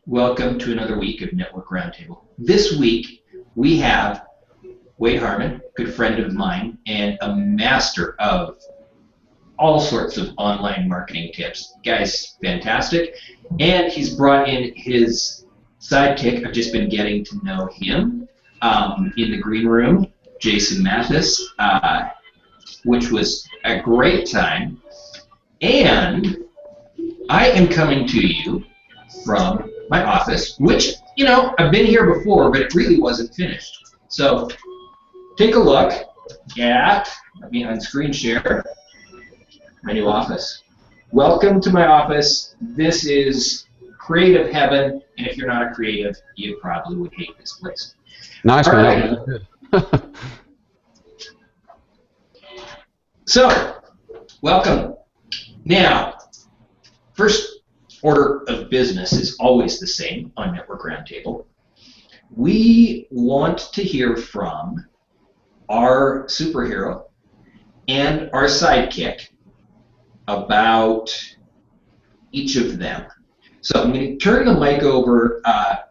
Welcome to another week of Network Roundtable. This week we have Wade Harman, good friend of mine, and a master of all sorts of online marketing tips. Guy's fantastic. And he's brought in his sidekick. I've just been getting to know him in the green room, Jason Mathis, which was a great time. And I am coming to you from my office, which, I've been here before, but it really wasn't finished. So take a look at, let me on screen share, my new office. Welcome to my office. This is creative heaven, and if you're not a creative, you probably would hate this place. Nice one. Right. So, welcome. Now, first order of business is always the same on Network Roundtable. We want to hear from our superhero and our sidekick about each of them. So I'm going to turn the mic over.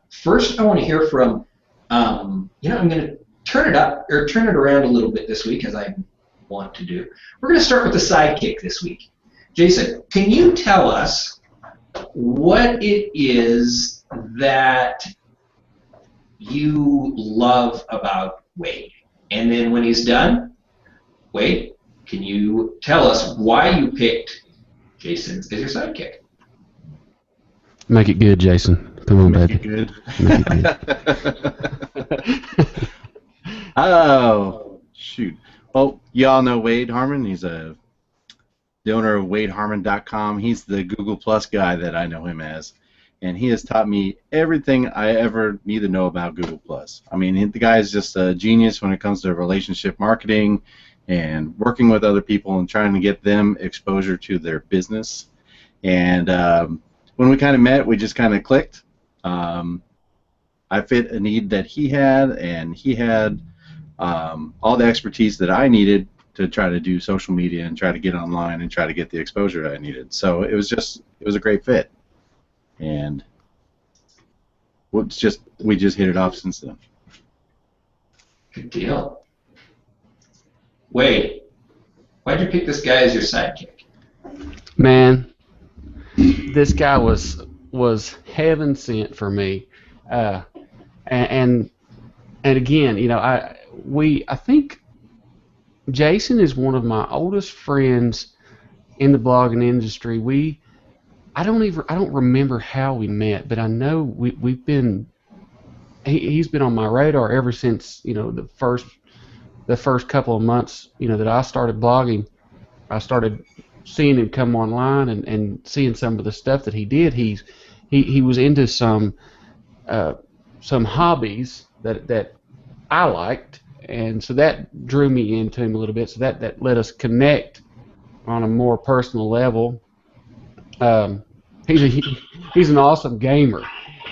First, I want to hear from, I'm going to turn it up or turn it around a little bit this week, as I want to do. We're going to start with the sidekick this week. Jason, can you tell us what it is that you love about Wade? And then when he's done, Wade, can you tell us why you picked Jason as your sidekick? Make it good, Jason. Come on, Make baby. it good. Make it good. Oh, shoot. Well, you all know Wade Harman. He's the owner of WadeHarman.com. He's the Google Plus guy that I know him as. And he has taught me everything I ever need to know about Google Plus. I mean, the guy is just a genius when it comes to relationship marketing and working with other people and trying to get them exposure to their business. And when we kind of met, we just kind of clicked. I fit a need that he had, and he had all the expertise that I needed to try to do social media and try to get online and try to get the exposure I needed. So it was a great fit. And we just hit it off since then. Good deal. Wade, why'd you pick this guy as your sidekick? Man, this guy was heaven sent for me, and again, I think Jason is one of my oldest friends in the blogging industry. I don't remember how we met, but I know we've been. He's been on my radar ever since the first couple of months that I started blogging. I started seeing him come online and seeing some of the stuff that he did. He was into some hobbies that I liked, and so that drew me into him a little bit. So that let us connect on a more personal level. He's an awesome gamer,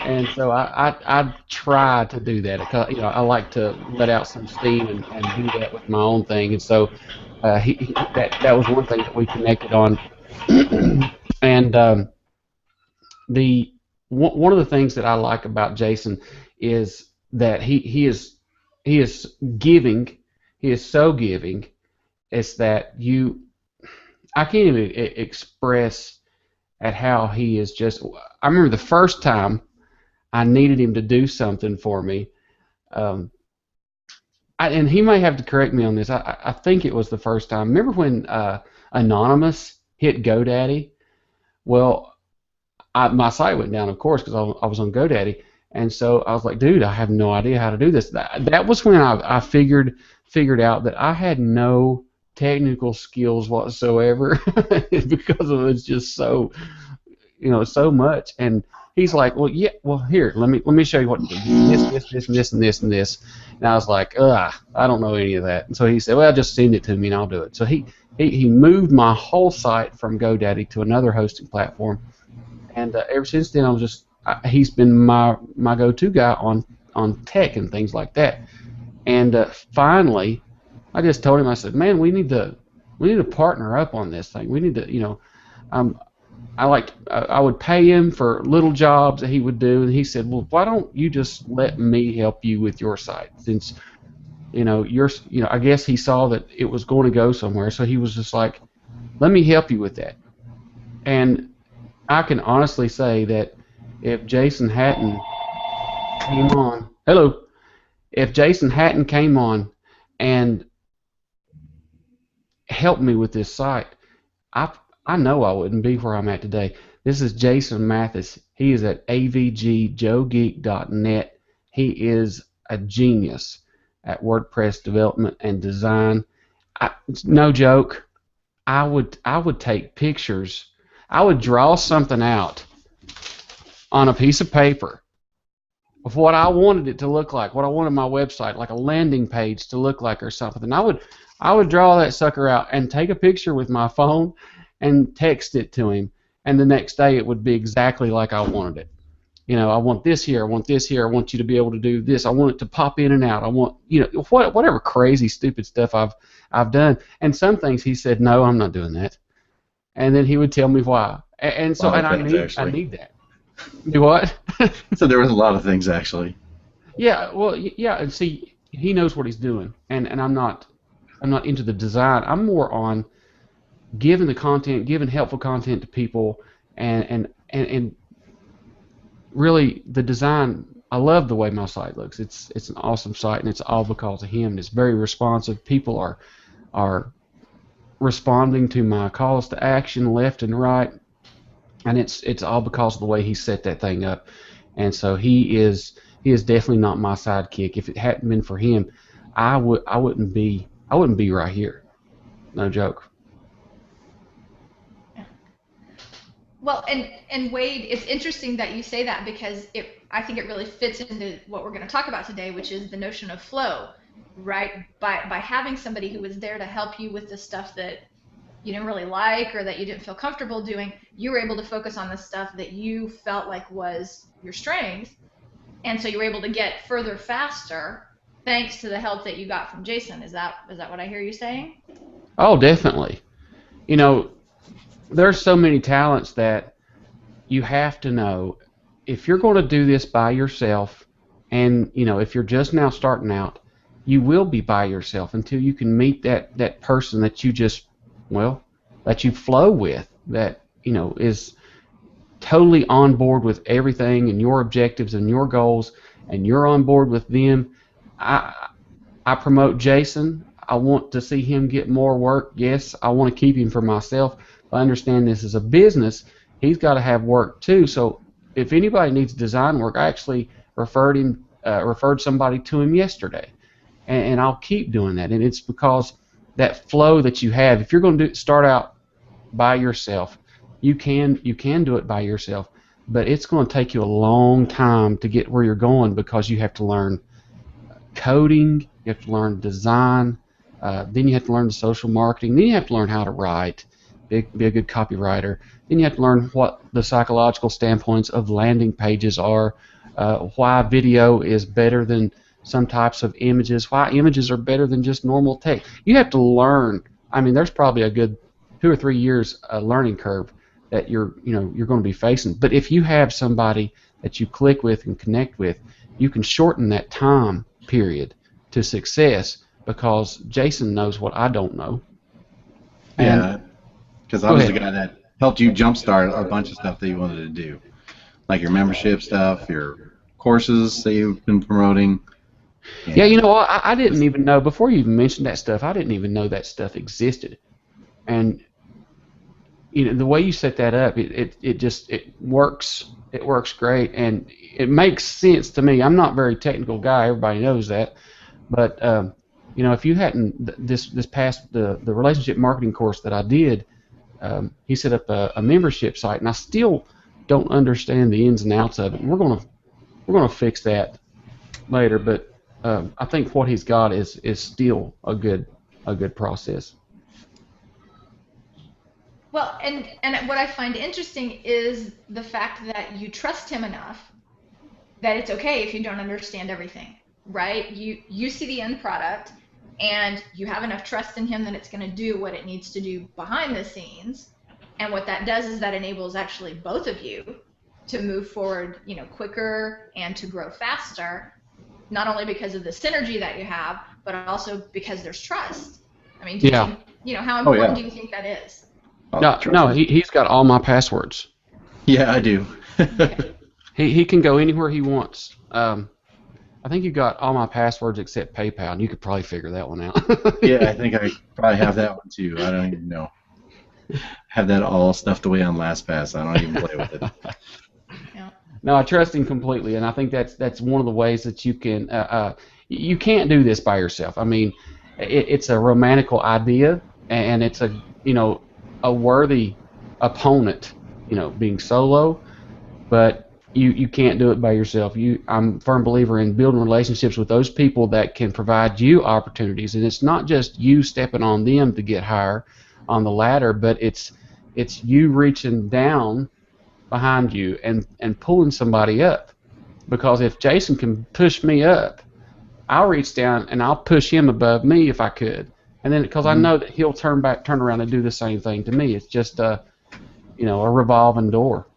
and so I try to do that. I like to let out some steam and do that with my own thing, and so that was one thing that we connected on. And one of the things that I like about Jason is that he is giving. He is so giving. It's that I can't even express at how he is just. I remember the first time I needed him to do something for me, and he may have to correct me on this. I think it was the first time. Remember when Anonymous hit GoDaddy? Well, my site went down, of course, because I was on GoDaddy, and so I was like, dude, I have no idea how to do this. That was when I figured out that I had no technical skills whatsoever because of it's just so so much. And he's like, well here, let me show you what to do. This and this. And I was like, I don't know any of that. And so he said, well, just send it to me and I'll do it. So he moved my whole site from GoDaddy to another hosting platform, and ever since then he's been my go-to guy on tech and things like that. And finally, I just told him, I said, man, we need to partner up on this thing. We need to, I would pay him for little jobs that he would do, and he said, "Well, why don't you just let me help you with your site since I guess he saw that it was going to go somewhere, so he was just like, let me help you with that." And I can honestly say that if Jason Hatton came on, hello, if Jason Hatton came on and helped me with this site, I I know I wouldn't be where I'm at today. This is Jason Mathis. He is at avgjoegeek.net. He is a genius at WordPress development and design. No joke. I would take pictures. I would draw something out on a piece of paper of what I wanted it to look like, what I wanted my website, like a landing page to look like or something. And I would draw that sucker out and take a picture with my phone and text it to him. And the next day it would be exactly like I wanted it. I want this here, I want this here, I want you to be able to do this, I want it to pop in and out, I want, whatever crazy, stupid stuff I've done. And some things he said, no, I'm not doing that. And then he would tell me why. And so, and I need that. Do what? So there was a lot of things actually. Yeah, well, yeah, and see, he knows what he's doing, and I'm not into the design. I'm more on giving the content, giving helpful content to people, and really the design. I love the way my site looks. It's an awesome site, and it's all because of him. And it's very responsive. People are responding to my calls to action left and right, and it's all because of the way he set that thing up. And so he is definitely not my sidekick. If it hadn't been for him, I wouldn't be right here. No joke. Well, and Wade, it's interesting that you say that because I think it really fits into what we're going to talk about today, which is the notion of flow, right? By having somebody who was there to help you with the stuff that you didn't really like or that you didn't feel comfortable doing, you were able to focus on the stuff that you felt like was your strength, and so you were able to get further faster thanks to the help that you got from Jason. Is that what I hear you saying? Oh, definitely. There's so many talents that you have to know if you're going to do this by yourself, and if you're just now starting out, you will be by yourself until you can meet that person that you that you flow with, that is totally on board with everything and your objectives and your goals, and you're on board with them. I promote Jason. I want to see him get more work. Yes, I want to keep him for myself. I understand this is a business. He's got to have work too. So if anybody needs design work, I actually referred somebody to him yesterday, and I'll keep doing that. And it's because that flow that you have. If you're going to start out by yourself, you can do it by yourself, but it's going to take you a long time to get where you're going because you have to learn coding, you have to learn design, then you have to learn the social marketing, then you have to learn how to write. Be a good copywriter. Then you have to learn what the psychological standpoints of landing pages are, why video is better than some types of images, why images are better than just normal text. You have to learn. I mean, there's probably a good 2 or 3 years learning curve that you're going to be facing. But if you have somebody that you click with and connect with, you can shorten that time period to success because Jason knows what I don't know. Yeah. Because I was the guy that helped you jumpstart a bunch of stuff that you wanted to do, like your membership stuff, your courses that you've been promoting. Yeah, I didn't even know, before you even mentioned that stuff, I didn't even know that stuff existed. And the way you set that up, it works. It works great, and it makes sense to me. I'm not a very technical guy. Everybody knows that, but if you hadn't this past the relationship marketing course that I did. He set up a membership site, and I still don't understand the ins and outs of it. We're gonna fix that later, but I think what he's got is still a good process. Well, and what I find interesting is the fact that you trust him enough that it's okay if you don't understand everything, right? You see the end product, and you have enough trust in him that it's going to do what it needs to do behind the scenes, And what that does is that enables actually both of you to move forward, quicker and to grow faster, not only because of the synergy that you have, but also because there's trust. I mean, do you think, how important do you think that is? No, he's got all my passwords. Yeah, I do. Okay. He can go anywhere he wants. I think you got all my passwords except PayPal, and you could probably figure that one out. Yeah, I think I probably have that one too. I don't even know. Have that all stuffed away on LastPass. I don't even play with it. Yeah. No, I trust him completely, and I think that's one of the ways that you can. You can't do this by yourself. I mean, it's a romantical idea, and it's a worthy opponent. Being solo, but you can't do it by yourself. I'm a firm believer in building relationships with those people that can provide you opportunities, and it's not just you stepping on them to get higher on the ladder, but it's you reaching down behind you and pulling somebody up. Because if Jason can push me up, I'll reach down and I'll push him above me if I could, and then because I know that he'll turn around and do the same thing to me. It's just a revolving door.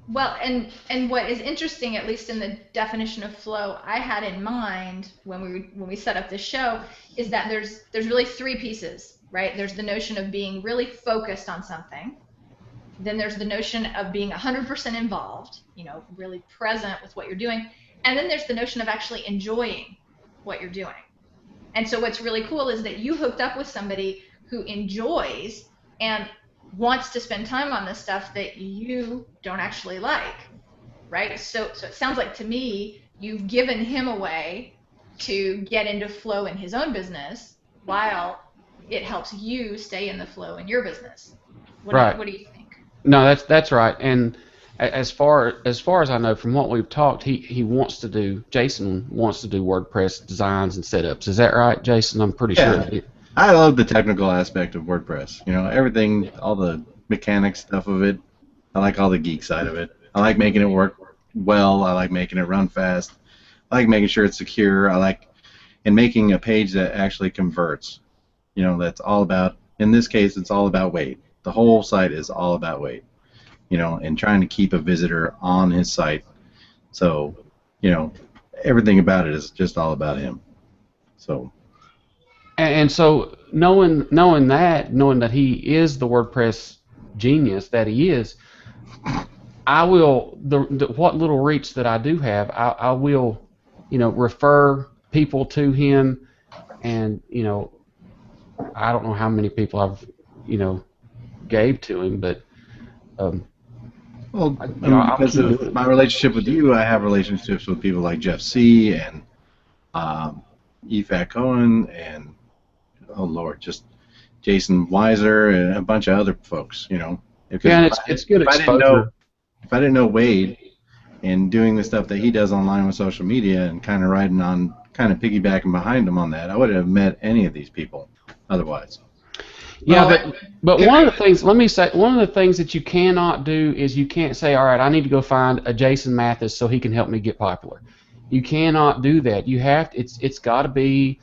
Well, and what is interesting, at least in the definition of flow I had in mind when we set up this show, is that there's really three pieces, right? There's the notion of being really focused on something. Then there's the notion of being 100% involved, really present with what you're doing. And then there's the notion of actually enjoying what you're doing. And so what's really cool is that you hooked up with somebody who enjoys and wants to spend time on the stuff that you don't actually like, right? So it sounds like to me you've given him a way to get into flow in his own business while it helps you stay in the flow in your business. What do you think? No, that's right. And as far as I know from what we've talked, Jason wants to do WordPress designs and setups. Is that right, Jason? I'm pretty sure. I love the technical aspect of WordPress. Everything, all the mechanics stuff of it. I like all the geek side of it. I like making it work well. I like making it run fast. I like making sure it's secure. And making a page that actually converts. That's all about, in this case, it's all about Wade. The whole site is all about Wade. And trying to keep a visitor on his site. So, everything about it is just all about him. So. And so knowing that he is the WordPress genius that he is, I will what little reach that I do have, I will refer people to him, and I don't know how many people I've gave to him, but because of my relationship with you, I have relationships with people like Jeff C. and Efat Cohen and oh Lord, just Jason Weiser and a bunch of other folks, it's good exposure. If I didn't know Wade and doing the stuff that he does online with social media and kind of piggybacking behind him on that, I wouldn't have met any of these people otherwise. Yeah, but one of the things that you cannot do is you can't say, all right, I need to go find a Jason Mathis so he can help me get popular. You cannot do that. It's got to be,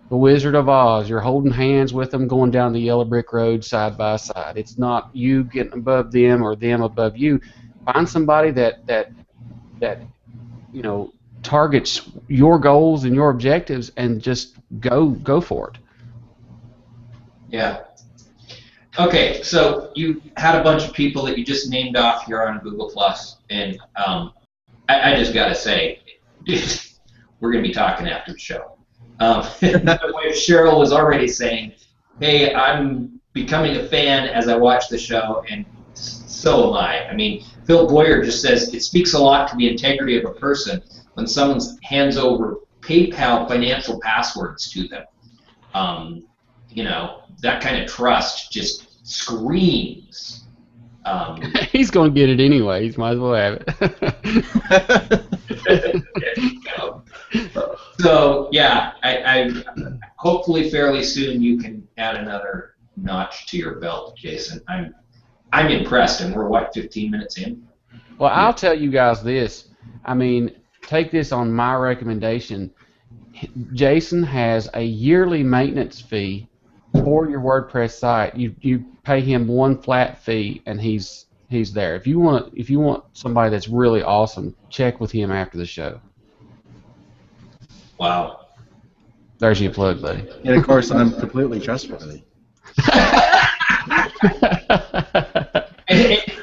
the Wizard of Oz. You're holding hands with them going down the yellow brick road side by side. It's not you getting above them or them above you. Find somebody that targets your goals and your objectives and just go for it. Yeah. Okay, so you had a bunch of people that you just named off here on Google Plus, and I just got to say, we're going to be talking after the show. The way Cheryl was already saying, hey, I'm becoming a fan as I watch the show, and so am I. I mean, Phil Boyer just says, it speaks a lot to the integrity of a person when someone hands over PayPal financial passwords to them. That kind of trust just screams. He's going to get it anyway. He might as well have it. There you go. So, yeah, I hopefully fairly soon you can add another notch to your belt, Jason. I'm impressed, and we're, 15 minutes in? Well, I'll tell you guys this. I mean, take this on my recommendation. Jason has a yearly maintenance fee for your WordPress site. You pay him one flat fee, and he's there. If you want somebody that's really awesome, check with him after the show. Wow. There's your plug, buddy. And of course, I'm completely trustworthy.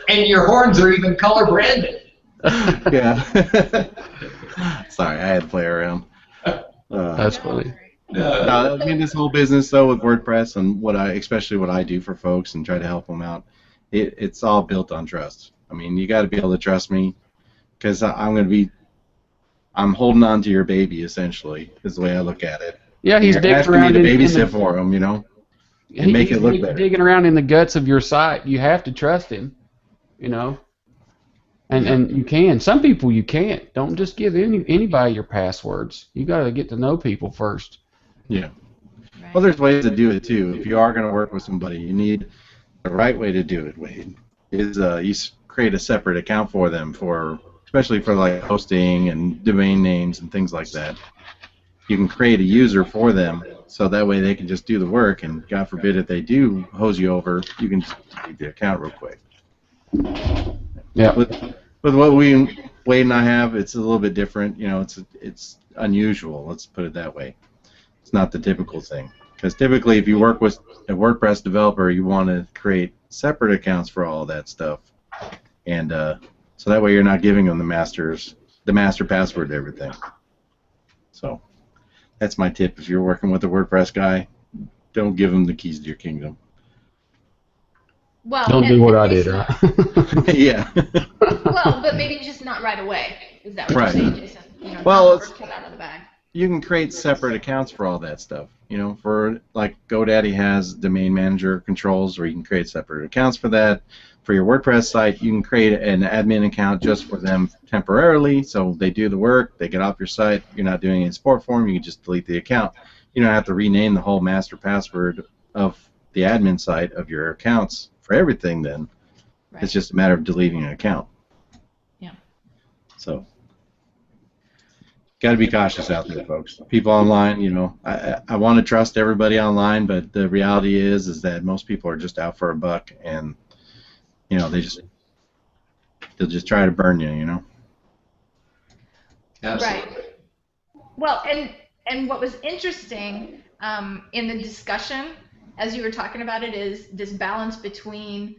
And your horns are even color branded. Yeah. Sorry, I had to play around. That's funny. No, I mean, this whole business though with WordPress and especially what I do for folks and try to help them out, it's all built on trust. I mean, you got to be able to trust me, because I'm holding on to your baby, essentially, is the way I look at it. Yeah, he's digging around to babysit for him, and make it look better. Digging around in the guts of your site. You have to trust him, And you can. Some people you can't. Don't just give anybody your passwords. You got to get to know people first. Yeah. Right. Well, there's ways to do it too. If you are going to work with somebody, you need the right way to do it. Wade, is you create a separate account for them especially for like hosting and domain names and things like that. You can create a user for them, so that way they can just do the work, and God forbid if they do hose you over, you can just delete the account real quick. Yeah. With what Wade and I have, it's a little bit different. It's unusual. Let's put it that way. It's not the typical thing, because typically, if you work with a WordPress developer, you want to create separate accounts for all of that stuff, and so that way you're not giving them the master password to everything. So that's my tip. If you're working with a WordPress guy, don't give him the keys to your kingdom. Well, don't do what I did, right? Yeah. Well, but maybe just not right away. Is that what you're saying, Jason? Well, it's cut out of the bag. You can create separate accounts for all that stuff. For like GoDaddy has domain manager controls, where you can create separate accounts for that. For your WordPress site, you can create an admin account just for them temporarily, so they do the work, they get off your site, you're not doing any support for them, you can just delete the account. You don't have to rename the whole master password of the admin site of your accounts for everything then. Right. It's just a matter of deleting an account. Yeah. So, got to be cautious out there, folks. People online, I want to trust everybody online, but the reality is that most people are just out for a buck, and they'll just try to burn you, Absolutely. Right. Well, and what was interesting in the discussion, as you were talking about it, is this balance between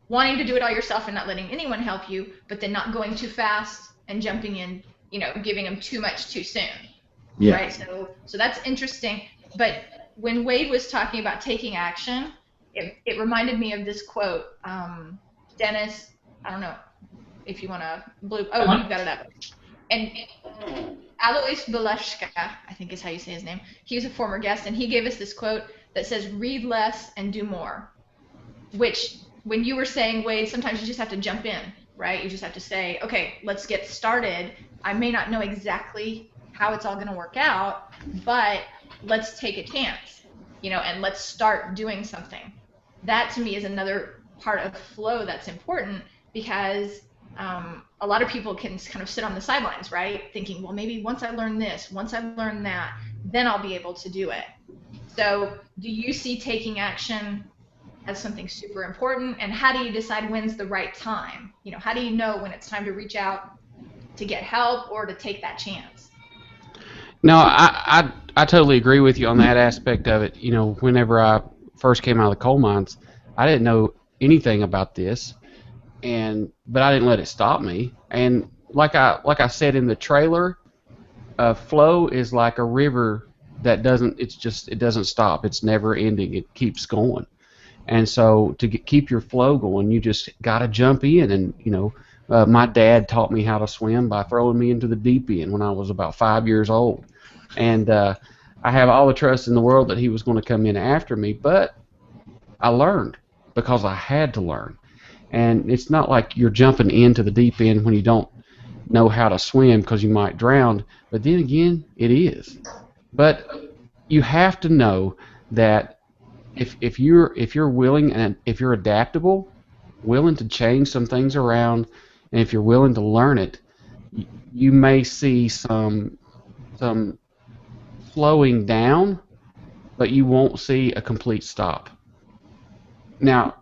wanting to do it all yourself and not letting anyone help you, but then not going too fast and jumping in, giving them too much too soon. Yeah. Right. So that's interesting. But when Wade was talking about taking action, it reminded me of this quote. Dennis, I don't know if you want to you've got it up. And Alois Beleshka, I think is how you say his name. He was a former guest, and he gave us this quote that says, "Read less and do more." Which, when you were saying, Wade, sometimes you just have to jump in, right? You just have to say, okay, let's get started. I may not know exactly how it's all going to work out, but let's take a chance, and let's start doing something. That, to me, is another part of flow that's important, because a lot of people can kind of sit on the sidelines, right, thinking, well, maybe once I learn this, once I learn that, then I'll be able to do it. So do you see taking action as something super important, and how do you decide when's the right time? How do you know when it's time to reach out to get help or to take that chance? No, I totally agree with you on that aspect of it. Whenever I first came out of the coal mines, I didn't know anything about this, but I didn't let it stop me. And like I said in the trailer, flow is like a river that it doesn't stop. It's never ending. It keeps going. And so to keep your flow going, you just got to jump in. And my dad taught me how to swim by throwing me into the deep end when I was about 5 years old. And I have all the trust in the world that he was going to come in after me, but I learned because I had to learn. And it's not like you're jumping into the deep end when you don't know how to swim because you might drown, but then again, it is. But you have to know that if you're willing and if you're adaptable, willing to change some things around, and if you're willing to learn it, you may see some slowing down but you won't see a complete stop. Now,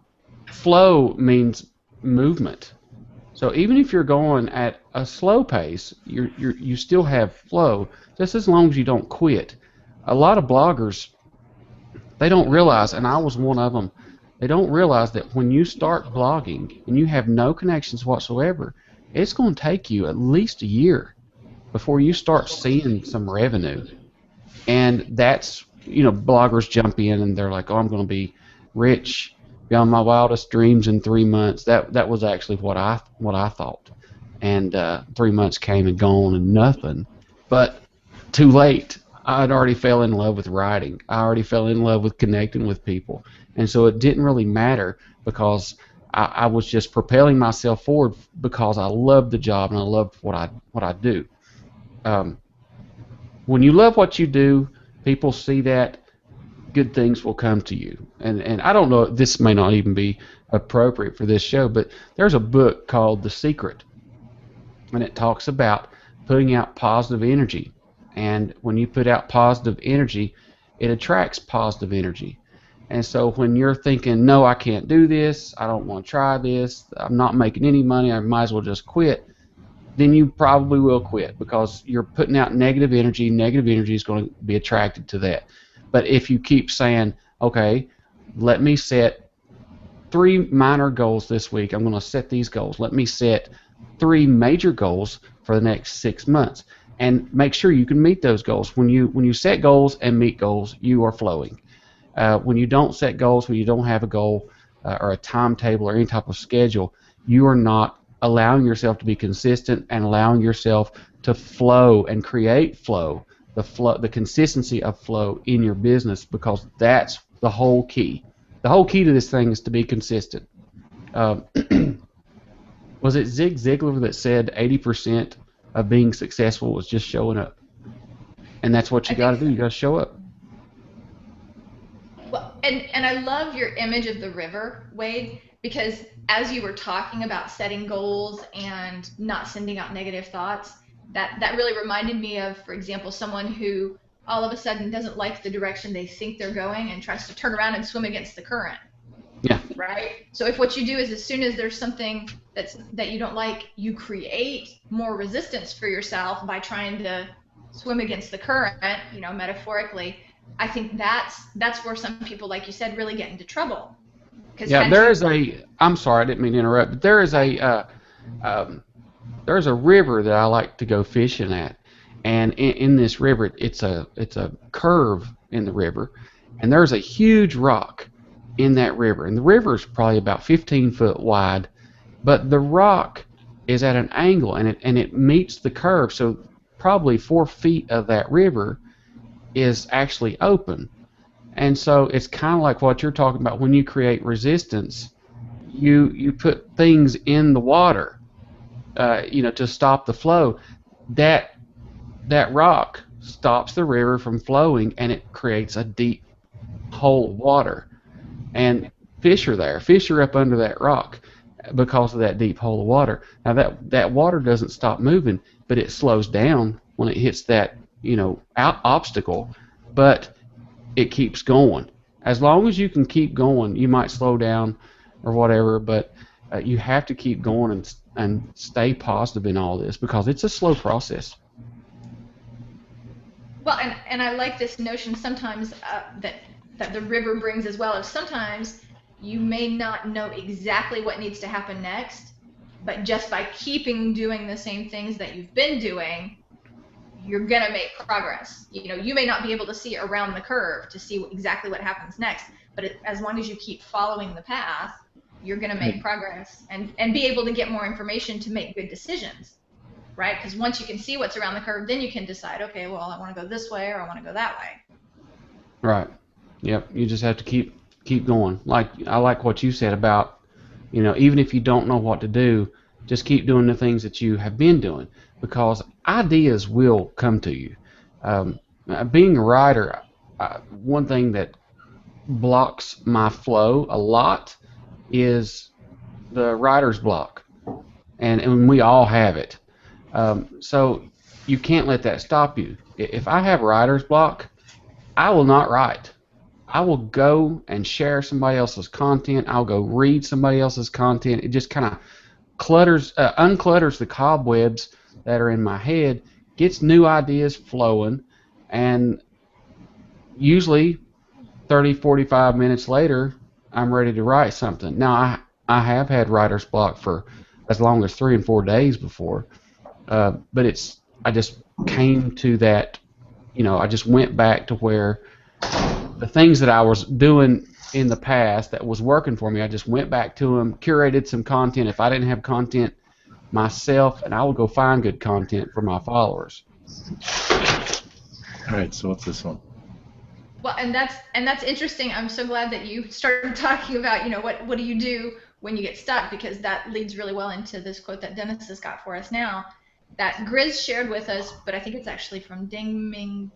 flow means movement. So even if you're going at a slow pace, you still have flow, just as long as you don't quit. A lot of bloggers, they don't realize, and I was one of them, they don't realize that when you start blogging and you have no connections whatsoever, it's going to take you at least a year before you start seeing some revenue. And that's, bloggers jump in and they're like, oh, I'm going to be rich beyond my wildest dreams in 3 months. That was actually what I thought. And 3 months came and gone and nothing. But too late. I'd already fell in love with writing. I already fell in love with connecting with people. And so it didn't really matter because I was just propelling myself forward because I loved the job and I loved what I do. When you love what you do, people see that, good things will come to you. And I don't know, this may not even be appropriate for this show, but there's a book called The Secret, and it talks about putting out positive energy. And when you put out positive energy, it attracts positive energy. And so when you're thinking, no, I can't do this, I don't want to try this, I'm not making any money, I might as well just quit, then you probably will quit because you're putting out negative energy. Negative energy is going to be attracted to that. But if you keep saying, okay, let me set 3 minor goals this week, I'm going to set these goals. Let me set 3 major goals for the next 6 months, and make sure you can meet those goals. When you set goals and meet goals, you are flowing. When you don't set goals, when you don't have a goal or a timetable or any type of schedule, you are not allowing yourself to be consistent and allowing yourself to flow and create flow, the consistency of flow in your business, because that's the whole key. The whole key to this thing is to be consistent. Was it Zig Ziglar that said 80% of being successful was just showing up? And that's what you got to do. You got to show up. Well, and I love your image of the river, Wade, because as you were talking about setting goals and not sending out negative thoughts, that really reminded me of, for example, someone who all of a sudden doesn't like the direction they think they're going and tries to turn around and swim against the current. Yeah. Right? So if what you do is, as soon as there's something that you don't like, you create more resistance for yourself by trying to swim against the current, metaphorically, I think that's where some people, like you said, really get into trouble. Yeah, I'm sorry, I didn't mean to interrupt, but there's a river that I like to go fishing at, and in this river, it's a curve in the river, and there's a huge rock in that river, and the river is probably about 15 foot wide, but the rock is at an angle, and it meets the curve, so probably 4 feet of that river is actually open. And so it's kind of like what you're talking about. When you create resistance, you put things in the water, to stop the flow. That rock stops the river from flowing, and it creates a deep hole of water. And fish are there. Fish are up under that rock because of that deep hole of water. Now that water doesn't stop moving, but it slows down when it hits that obstacle, but it keeps going. As long as you can keep going, you might slow down or whatever, but you have to keep going and stay positive in all this because it's a slow process. Well, and I like this notion sometimes that the river brings as well, is sometimes you may not know exactly what needs to happen next, but just by keeping doing the same things that you've been doing, you're going to make progress. You may not be able to see around the curve to see exactly what happens next, but as long as you keep following the path, you're going to make progress and be able to get more information to make good decisions, right? Because once you can see what's around the curve, then you can decide, okay, well, I want to go this way or I want to go that way. Right. Yep. You just have to keep going. I like what you said about, even if you don't know what to do, just keep doing the things that you have been doing, because ideas will come to you. Being a writer, one thing that blocks my flow a lot is the writer's block, and we all have it. So you can't let that stop you. If I have writer's block, I will not write. I will go and share somebody else's content. I'll go read somebody else's content. It just kind of unclutters the cobwebs that are in my head, gets new ideas flowing, and usually 30, 45 minutes later, I'm ready to write something. Now, I have had writer's block for as long as 3 and 4 days before, but I just came to that, I just went back to where the things that I was doing in the past that was working for me, I just went back to them, curated some content. If I didn't have content myself, and I would go find good content for my followers. All right, so what's this one? Well, and that's interesting. I'm so glad that you started talking about, what do you do when you get stuck, because that leads really well into this quote that Dennis has got for us now, that Grizz shared with us, but I think it's actually from Ding Ming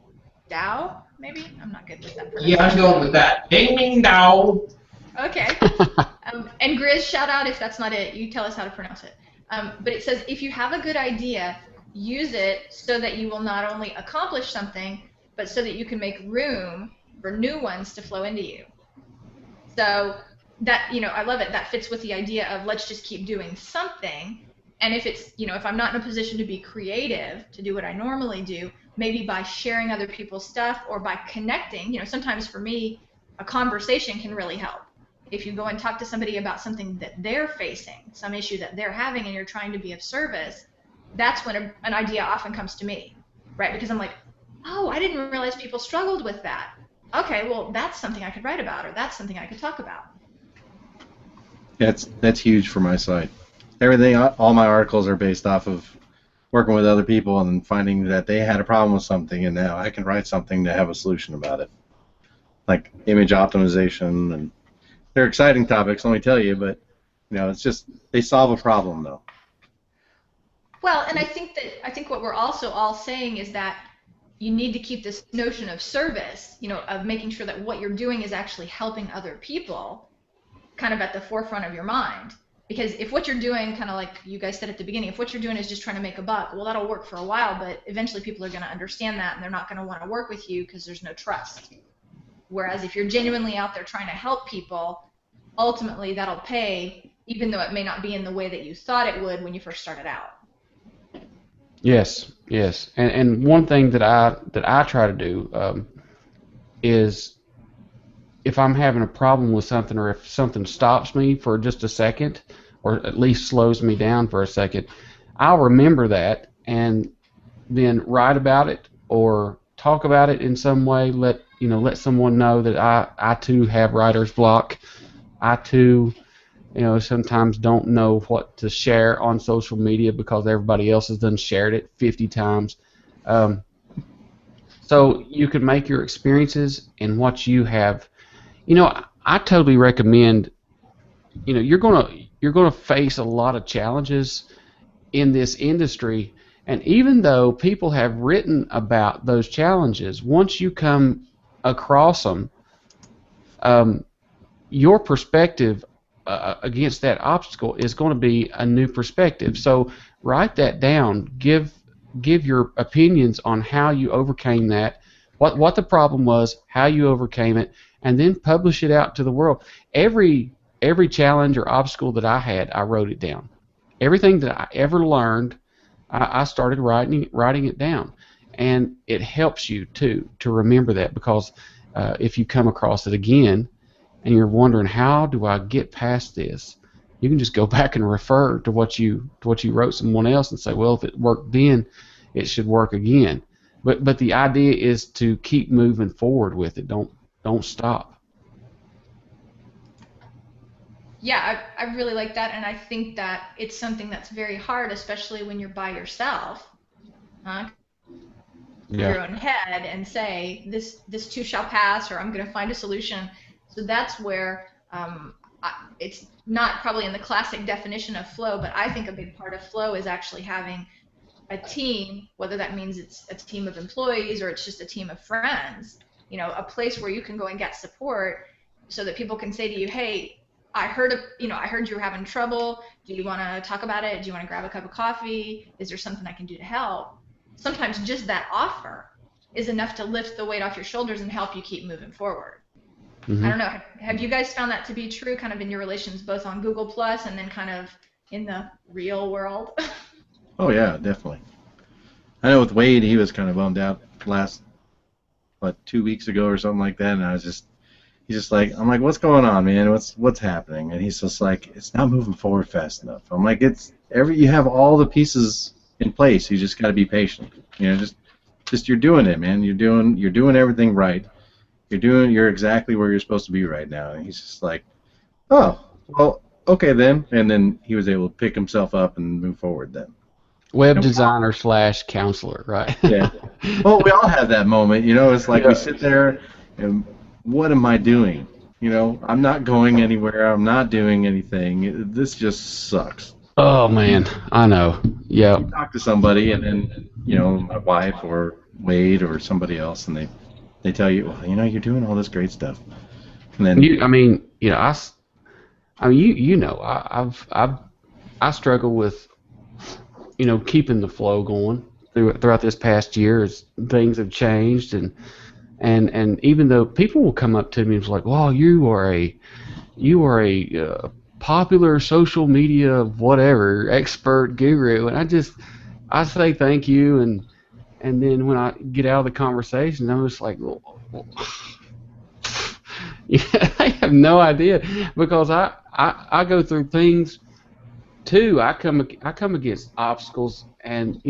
Dao, maybe? I'm not good with that pronunciation. Yeah, I'm going with that. Ding Ming Dao. Okay. And Grizz, shout out if that's not it. You tell us how to pronounce it. But it says, if you have a good idea, use it so that you will not only accomplish something, but so that you can make room for new ones to flow into you. So that, I love it. That fits with the idea of let's just keep doing something. And if it's, if I'm not in a position to be creative, to do what I normally do, maybe by sharing other people's stuff or by connecting, sometimes for me, a conversation can really help. If you go and talk to somebody about something that they're facing, some issue that they're having, and you're trying to be of service, that's when an idea often comes to me, right? Because I'm like, oh, I didn't realize people struggled with that. Okay, well, that's something I could write about, or that's something I could talk about. That's huge for my site. Everything, all my articles are based off of working with other people and finding that they had a problem with something, and now I can write something to have a solution about it. Like image optimization, and they're exciting topics, let me tell you, but it's just they solve a problem though. Well, and I think what we're also all saying is that you need to keep this notion of service, of making sure that what you're doing is actually helping other people kind of at the forefront of your mind. Because if what you're doing, kind of like you guys said at the beginning, if what you're doing is just trying to make a buck, well, that'll work for a while, but eventually people are going to understand that, and they're not going to want to work with you because there's no trust. Whereas if you're genuinely out there trying to help people, ultimately that'll pay, even though it may not be in the way that you thought it would when you first started out. Yes, and one thing that I try to do is, if I'm having a problem with something, or if something stops me for just a second, or at least slows me down for a second, I'll remember that and then write about it or talk about it in some way. Let someone know that I too have writer's block. I too, sometimes don't know what to share on social media because everybody else has done shared it 50 times. So you can make your experiences and what you have. I totally recommend. You're gonna face a lot of challenges in this industry, and even though people have written about those challenges, once you come across them, your perspective against that obstacle is going to be a new perspective. So write that down. Give your opinions on how you overcame that, what the problem was, how you overcame it, and then publish it out to the world. Every challenge or obstacle that I had, I wrote it down. Everything that I ever learned, I started writing it down, and it helps you too to remember that, because if you come across it again and you're wondering how do I get past this, you can just go back and refer to what you wrote someone else and say, well, if it worked then, it should work again. But the idea is to keep moving forward with it. Don't stop. Yeah, I really like that, and I think that it's something that's very hard, especially when you're by yourself, in your own head, and say this too shall pass, or I'm going to find a solution. So that's where it's not probably in the classic definition of flow, but I think a big part of flow is actually having a team, whether that means it's a team of employees or it's just a team of friends, a place where you can go and get support so that people can say to you, hey, I heard you were having trouble. Do you want to talk about it? Do you want to grab a cup of coffee? Is there something I can do to help? Sometimes just that offer is enough to lift the weight off your shoulders and help you keep moving forward. I don't know. Have you guys found that to be true, kind of in your relations, both on Google Plus and then kind of in the real world? Oh yeah, definitely. I know with Wade, he was kind of bummed out last, 2 weeks ago or something like that, and he's just like, I'm like, what's going on, man? What's happening? And he's just like, it's not moving forward fast enough. I'm like, you have all the pieces in place. You just got to be patient. Just you're doing it, man. You're doing everything right. You're exactly where you're supposed to be right now. And he's just like, oh, well, okay then. And then he was able to pick himself up and move forward then. Web designer / counselor, right? Yeah. Well, we all have that moment, It's like we sit there and what am I doing? I'm not going anywhere. I'm not doing anything. This just sucks. Oh man, I know. Yeah. You talk to somebody, and then my wife or Wade or somebody else, and they tell you, well, you're doing all this great stuff, and then I struggle with keeping the flow going throughout this past year as things have changed, and even though people will come up to me and be like, "Wow, you are a popular social media whatever expert guru," and I say thank you, and then when I get out of the conversation, I'm just like, well, yeah, I have no idea, because I go through things too. I come against obstacles, and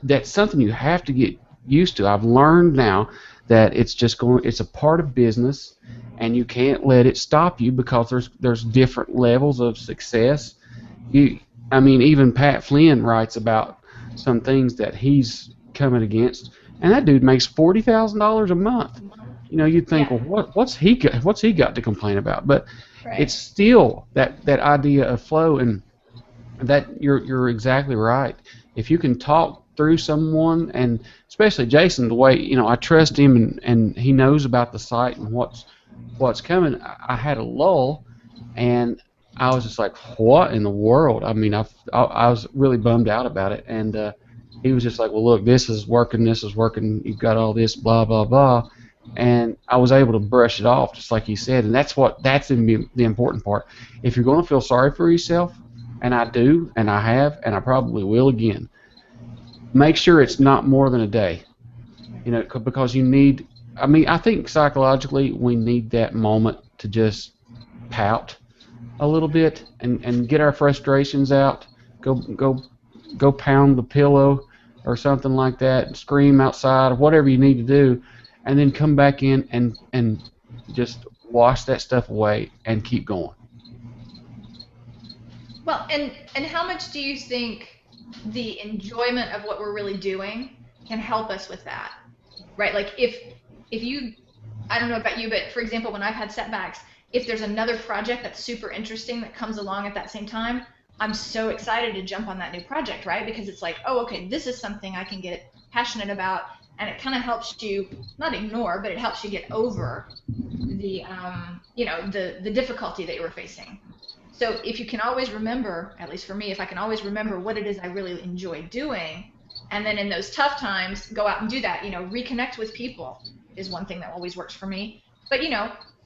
that's something you have to get used to. I've learned now that it's a part of business, and you can't let it stop you, because there's different levels of success. Even Pat Flynn writes about some things that he's coming against, and that dude makes $40,000 a month. You'd think, well, what's he got to complain about? But it's still that idea of flow, and that you're exactly right. If you can talk through someone, and especially Jason, the way I trust him, and he knows about the site and what's coming. I had a lull, and I was just like, what in the world? I was really bummed out about it, and he was just like, well, look, this is working, you've got all this, blah blah blah, and I was able to brush it off, just like he said, and that's the important part. If you're going to feel sorry for yourself, and I do, and I have, and I probably will again, make sure it's not more than a day, because you need. I think psychologically we need that moment to just pout a little bit and get our frustrations out. Go pound the pillow or something like that, scream outside, or whatever you need to do, and then come back in and just wash that stuff away and keep going. Well, and how much do you think the enjoyment of what we're really doing can help us with that, right? Like if you, I don't know about you, but for example, when I've had setbacks, if there's another project that's super interesting that comes along at that same time, I'm so excited to jump on that new project, right? Because it's like, oh, okay, this is something I can get passionate about, and it kind of helps you not ignore, but it helps you get over the the difficulty that you were facing. So if you can always remember, at least for me, if I can always remember what it is I really enjoy doing, and then in those tough times, go out and do that. Reconnect with people is one thing that always works for me. But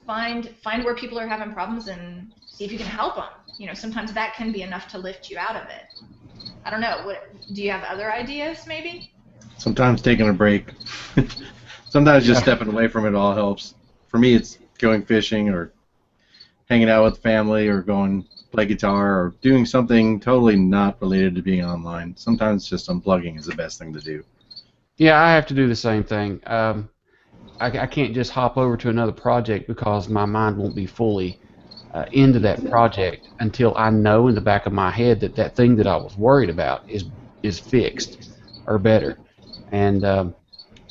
find where people are having problems and see if you can help them. Sometimes that can be enough to lift you out of it. I don't know. Do you have other ideas, maybe? Sometimes taking a break. Sometimes just stepping away from it all helps. For me, it's going fishing or hanging out with family or going play guitar or doing something totally not related to being online. Sometimes just unplugging is the best thing to do. Yeah, I have to do the same thing. I can't just hop over to another project, because my mind won't be fully into that project until I know in the back of my head that thing that I was worried about is fixed or better. And so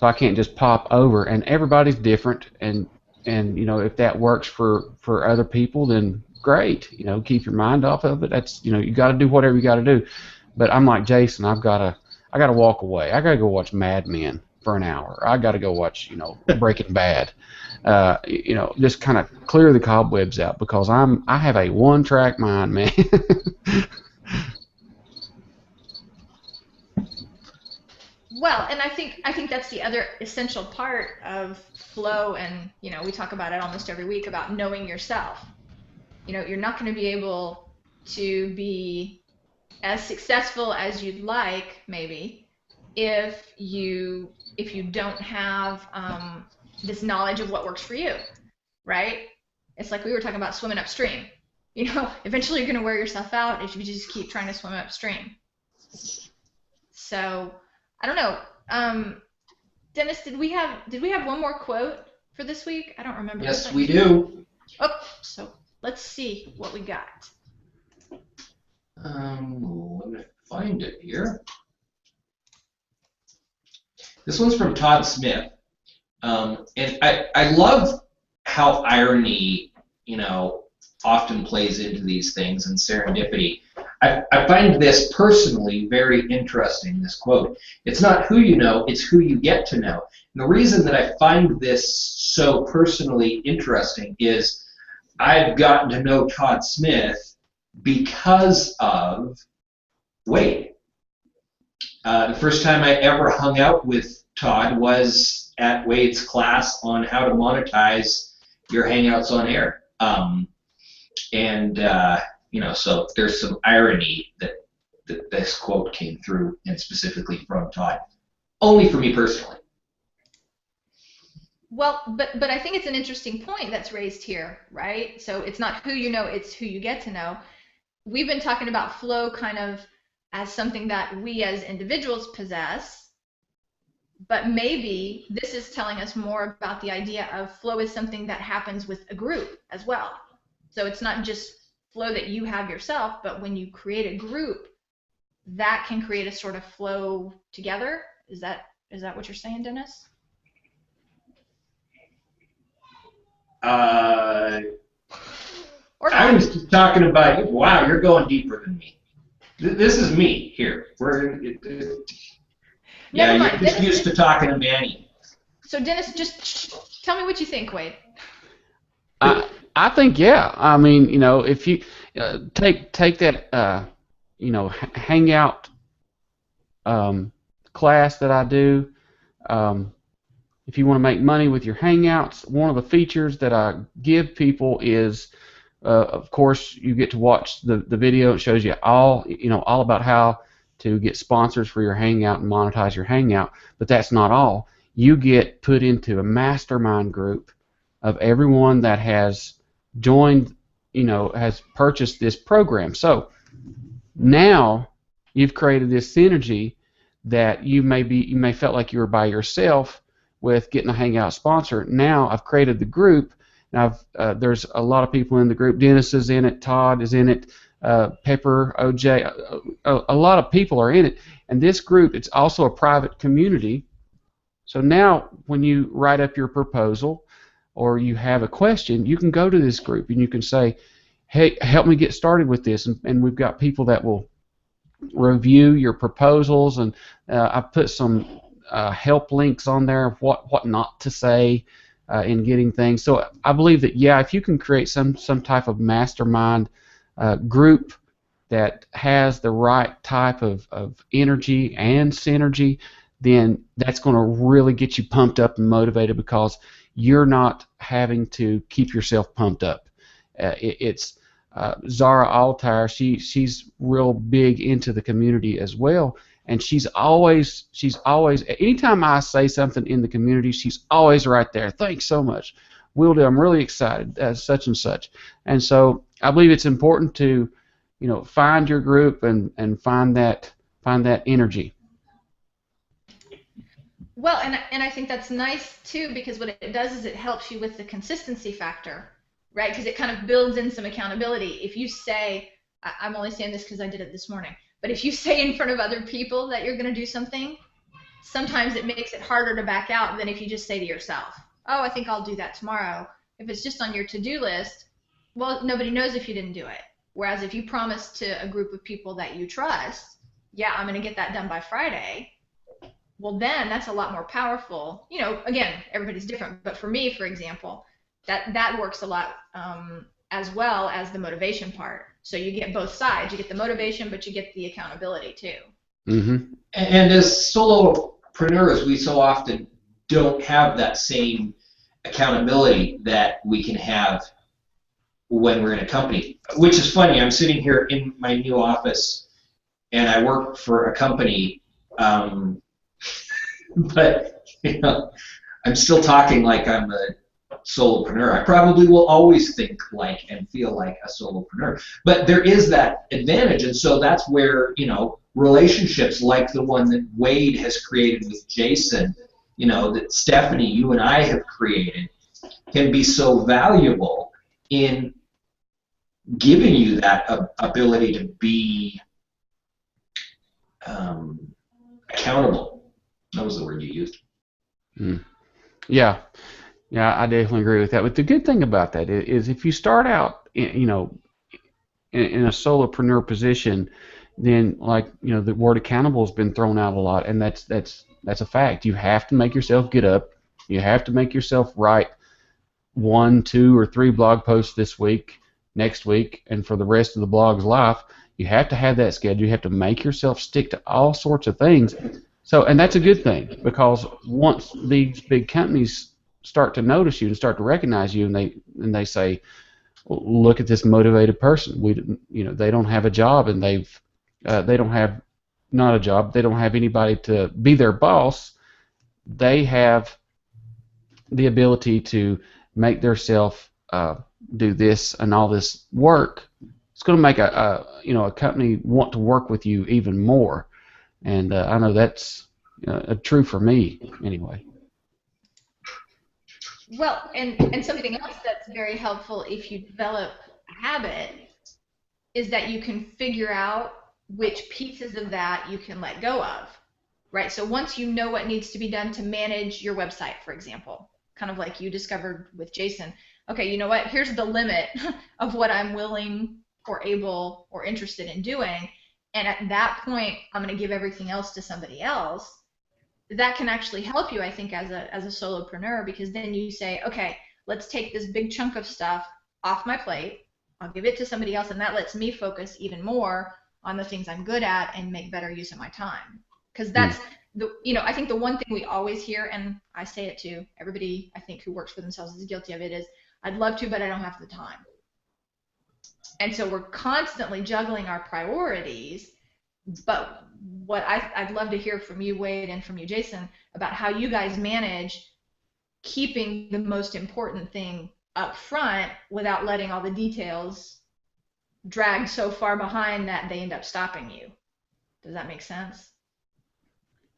I can't just pop over. And everybody's different, and if that works for other people, then great. Keep your mind off of it. That's you got to do whatever you got to do. But I'm like Jason. I gotta walk away. I gotta go watch Mad Men for an hour. I gotta go watch Breaking Bad. Just kind of clear the cobwebs out, because I have a one-track mind, man. Well, and I think that's the other essential part of flow, and we talk about it almost every week about knowing yourself. You're not going to be able to be as successful as you'd like, maybe, if you don't have this knowledge of what works for you, right? It's like we were talking about swimming upstream. Eventually you're going to wear yourself out if you just keep trying to swim upstream. So I don't know. Dennis, did we have one more quote for this week? I don't remember. Yes, we do. Oh, so let's see what we got. Let me find it here. This one's from Todd Smith, and I love how irony, often plays into these things, and serendipity. I find this personally very interesting, this quote. It's not who you know, it's who you get to know. And the reason that I find this so personally interesting is I've gotten to know Todd Smith because of Wade. The first time I ever hung out with Todd was at Wade's class on how to monetize your Hangouts on air. So there's some irony that this quote came through, and specifically from Todd. Only for me personally. Well, but I think it's an interesting point that's raised here, right? So it's not who you know, it's who you get to know. We've been talking about flow kind of as something that we as individuals possess, but maybe this is telling us more about the idea of flow is something that happens with a group as well. So it's not just flow that you have yourself, but when you create a group, that can create a sort of flow together. Is that what you're saying, Dennis? I was talking about, wow, you're going deeper than me. This is me here. You're just used to talking to Manny. So Dennis, just tell me what you think, Wade. I think, yeah. I mean, if you take that, hangout class that I do, if you want to make money with your Hangouts, one of the features that I give people is, of course, you get to watch the video. It shows you all about how to get sponsors for your Hangout and monetize your Hangout. But that's not all. You get put into a mastermind group of everyone that has joined, has purchased this program. So now you've created this synergy that you may felt like you were by yourself with getting a Hangout sponsor. Now I've created the group. Now there's a lot of people in the group. Dennis is in it. Todd is in it. Pepper, OJ, a lot of people are in it. And this group, it's also a private community. So now when you write up your proposal or you have a question, you can go to this group and you can say, hey, help me get started with this. And we've got people that will review your proposals, and I've put some help links on there of what not to say in getting things. So I believe that, yeah, if you can create some type of mastermind group that has the right type of energy and synergy, then that's going to really get you pumped up and motivated, because you're not having to keep yourself pumped up. It's Zara Altair. She's real big into the community as well, and she's always anytime I say something in the community, she's always right there. Thanks so much. Will do. I'm really excited. Such and such. And so I believe it's important to, find your group and find that energy. Well, and I think that's nice too, because what it does is it helps you with the consistency factor, right? Because it kind of builds in some accountability. If you say, I'm only saying this because I did it this morning, but if you say in front of other people that you're going to do something, sometimes it makes it harder to back out than if you just say to yourself, oh, I think I'll do that tomorrow. If it's just on your to-do list, well, nobody knows if you didn't do it. Whereas if you promise to a group of people that you trust, yeah, I'm going to get that done by Friday, well, then that's a lot more powerful. Again, everybody's different, but for me, for example, that works a lot as well as the motivation part. So you get both sides. You get the motivation, but you get the accountability too. Mm-hmm. And as solo solopreneurs, we so often don't have that same accountability that we can have when we're in a company. Which is funny. I'm sitting here in my new office, and I work for a company, but I'm still talking like I'm a solopreneur. I probably will always think like and feel like a solopreneur. But there is that advantage, and so that's where relationships like the one that Wade has created with Jason, that Stephanie, you and I have created, can be so valuable in giving you that ability to be accountable. That was the word you used. Yeah, I definitely agree with that. But the good thing about that is if you start out, in a solopreneur position, then the word accountable has been thrown out a lot, and that's a fact. You have to make yourself get up. You have to make yourself write 1, 2, or 3 blog posts this week, next week, and for the rest of the blog's life. You have to have that schedule. You have to make yourself stick to all sorts of things. So, and that's a good thing, because once these big companies start to notice you and start to recognize you, and they say, look at this motivated person. They don't have a job, and they don't have not a job. They don't have anybody to be their boss. They have the ability to make themselves do this and all this work. It's going to make a company want to work with you even more, and I know that's true for me anyway. Well, and something else that's very helpful if you develop a habit is that you can figure out which pieces of that you can let go of, right? So once you know what needs to be done to manage your website, for example, kind of like you discovered with Jason, okay, you know what? Here's the limit of what I'm willing or able or interested in doing, and at that point, I'm going to give everything else to somebody else. That can actually help you, I think, as a solopreneur, because then you say, okay, let's take this big chunk of stuff off my plate. I'll give it to somebody else, and that lets me focus even more on the things I'm good at and make better use of my time. Because that's I think the one thing we always hear, and I say it to everybody, I think, who works for themselves is guilty of it, is I'd love to, but I don't have the time. And so we're constantly juggling our priorities. But what I'd love to hear from you, Wade, and from you, Jason, about how you guys manage keeping the most important thing up front without letting all the details drag so far behind that they end up stopping you. Does that make sense?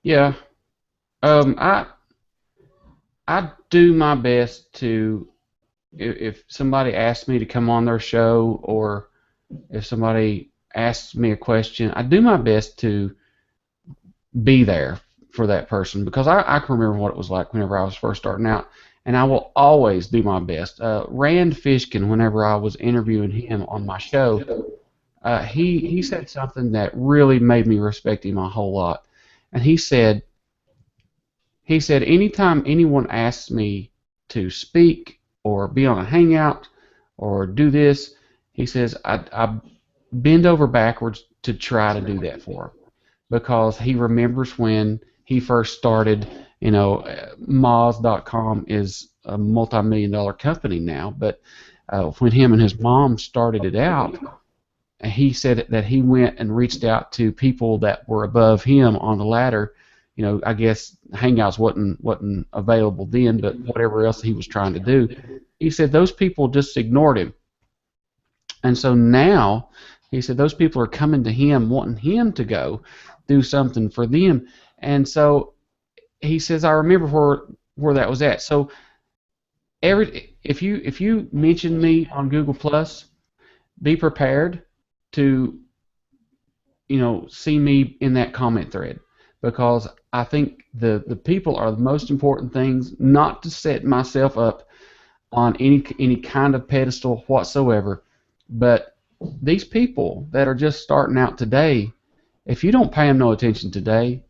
Yeah. I do my best to, if somebody asks me to come on their show, or if somebody asks me a question, I do my best to be there for that person, because I can remember what it was like whenever I was first starting out, and I will always do my best. Rand Fishkin, whenever I was interviewing him on my show, he said something that really made me respect him a whole lot, and he said anytime anyone asks me to speak or be on a hangout or do this, he says I bend over backwards to try to do that for him, because he remembers when he first started. Moz.com is a multi-million-dollar company now, but when him and his mom started it out, he said that he went and reached out to people that were above him on the ladder. I guess Hangouts wasn't available then, but whatever else he was trying to do, he said those people just ignored him. And so now, he said those people are coming to him, wanting him to go do something for them. And so he says, I remember where that was at. So if you mention me on Google Plus, be prepared to see me in that comment thread, because I think the people are the most important things. Not to set myself up on any kind of pedestal whatsoever, but these people that are just starting out today, if you don't pay them no attention today,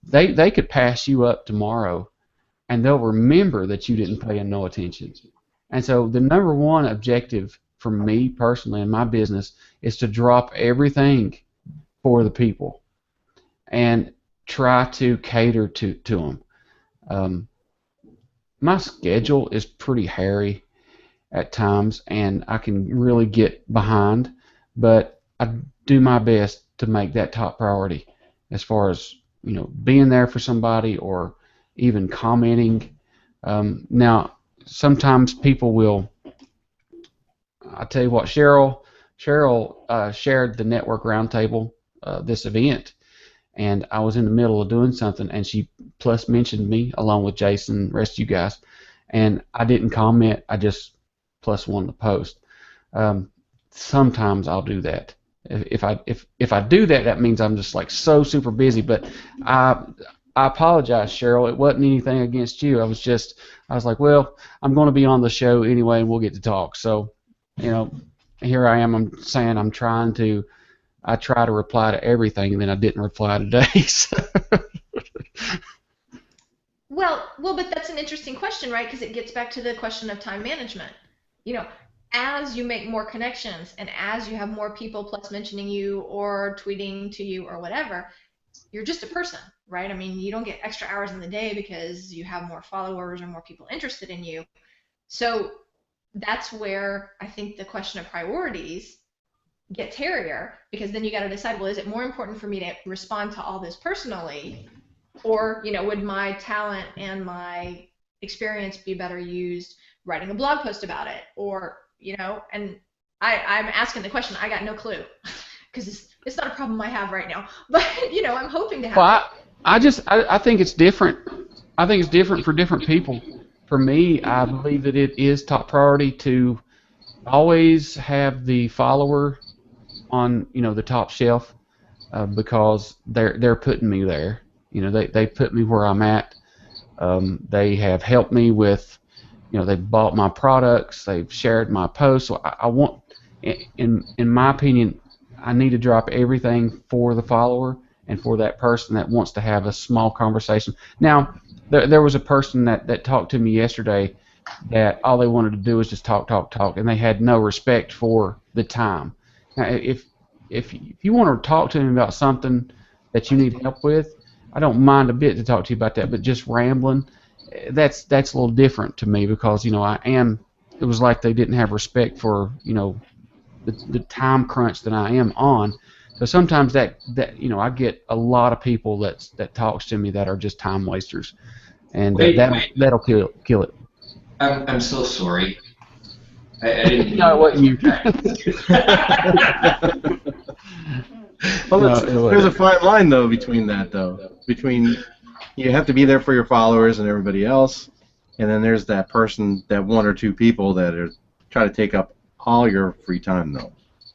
they could pass you up tomorrow, and they'll remember that you didn't pay them no attention. And so the number one objective for me personally in my business is to drop everything for the people. And try to cater to them. My schedule is pretty hairy at times, and I can really get behind, but I do my best to make that top priority as far as being there for somebody or even commenting. Now, sometimes people will. I tell you what, Cheryl shared the network roundtable this event, and I was in the middle of doing something, and she plus mentioned me along with Jason and the rest of you guys, and I didn't comment. I just plus one the post. Sometimes I'll do that. If I do that, that means I'm just like so super busy. But I apologize, Cheryl. It wasn't anything against you. I was like, well, I'm going to be on the show anyway, and we'll get to talk. So, here I am. I'm saying I try to reply to everything, and then I didn't reply today. So. Well, but that's an interesting question, right? Because it gets back to the question of time management. As you make more connections and as you have more people plus mentioning you or tweeting to you or whatever, you're just a person, right? I mean, you don't get extra hours in the day because you have more followers or more people interested in you. So that's where I think the question of priorities gets hairier, because then you got to decide, well, is it more important for me to respond to all this personally, or would my talent and my experience be better used writing a blog post about it, or and I'm asking the question. I got no clue because it's not a problem I have right now, but I'm hoping to have. Well, I think it's different. I think it's different for different people. For me, I believe that it is top priority to always have the follower on the top shelf because they're putting me there. They put me where I'm at. They have helped me with. They've bought my products. They've shared my posts. So I want, in my opinion, I need to drop everything for the follower and for that person that wants to have a small conversation. Now, there was a person that talked to me yesterday that all they wanted to do was just talk, and they had no respect for the time. Now, if you want to talk to me about something that you need help with, I don't mind a bit to talk to you about that, but just rambling, that's a little different to me because it was like they didn't have respect for the time crunch that I am on. So sometimes that I get a lot of people that talks to me that are just time wasters, and that'll kill it. I'm so sorry. I didn't mean what you. Well, there's a fine line though between you have to be there for your followers and everybody else, and then there's that person, that one or two people that are trying to take up all your free time though.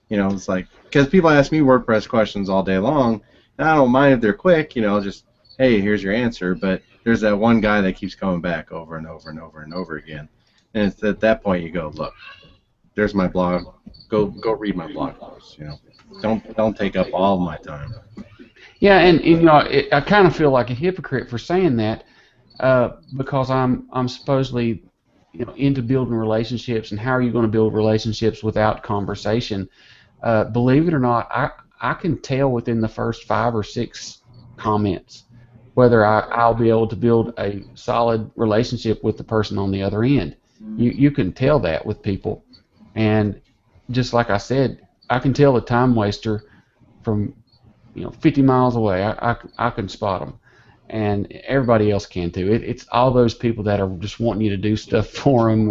It's like, because people ask me WordPress questions all day long, and I don't mind if they're quick, just, hey, here's your answer, but there's that one guy that keeps coming back over and over and over and over again, and it's at that point you go, look, there's my blog, go read my blog post, don't take up all my time. Yeah, and I kind of feel like a hypocrite for saying that because I'm supposedly into building relationships, and how are you going to build relationships without conversation? Believe it or not, I can tell within the first 5 or 6 comments whether I'll be able to build a solid relationship with the person on the other end. You can tell that with people, and just like I said, I can tell a time waster from 50 miles away. I can spot them, and everybody else can too. It's all those people that are just wanting you to do stuff for them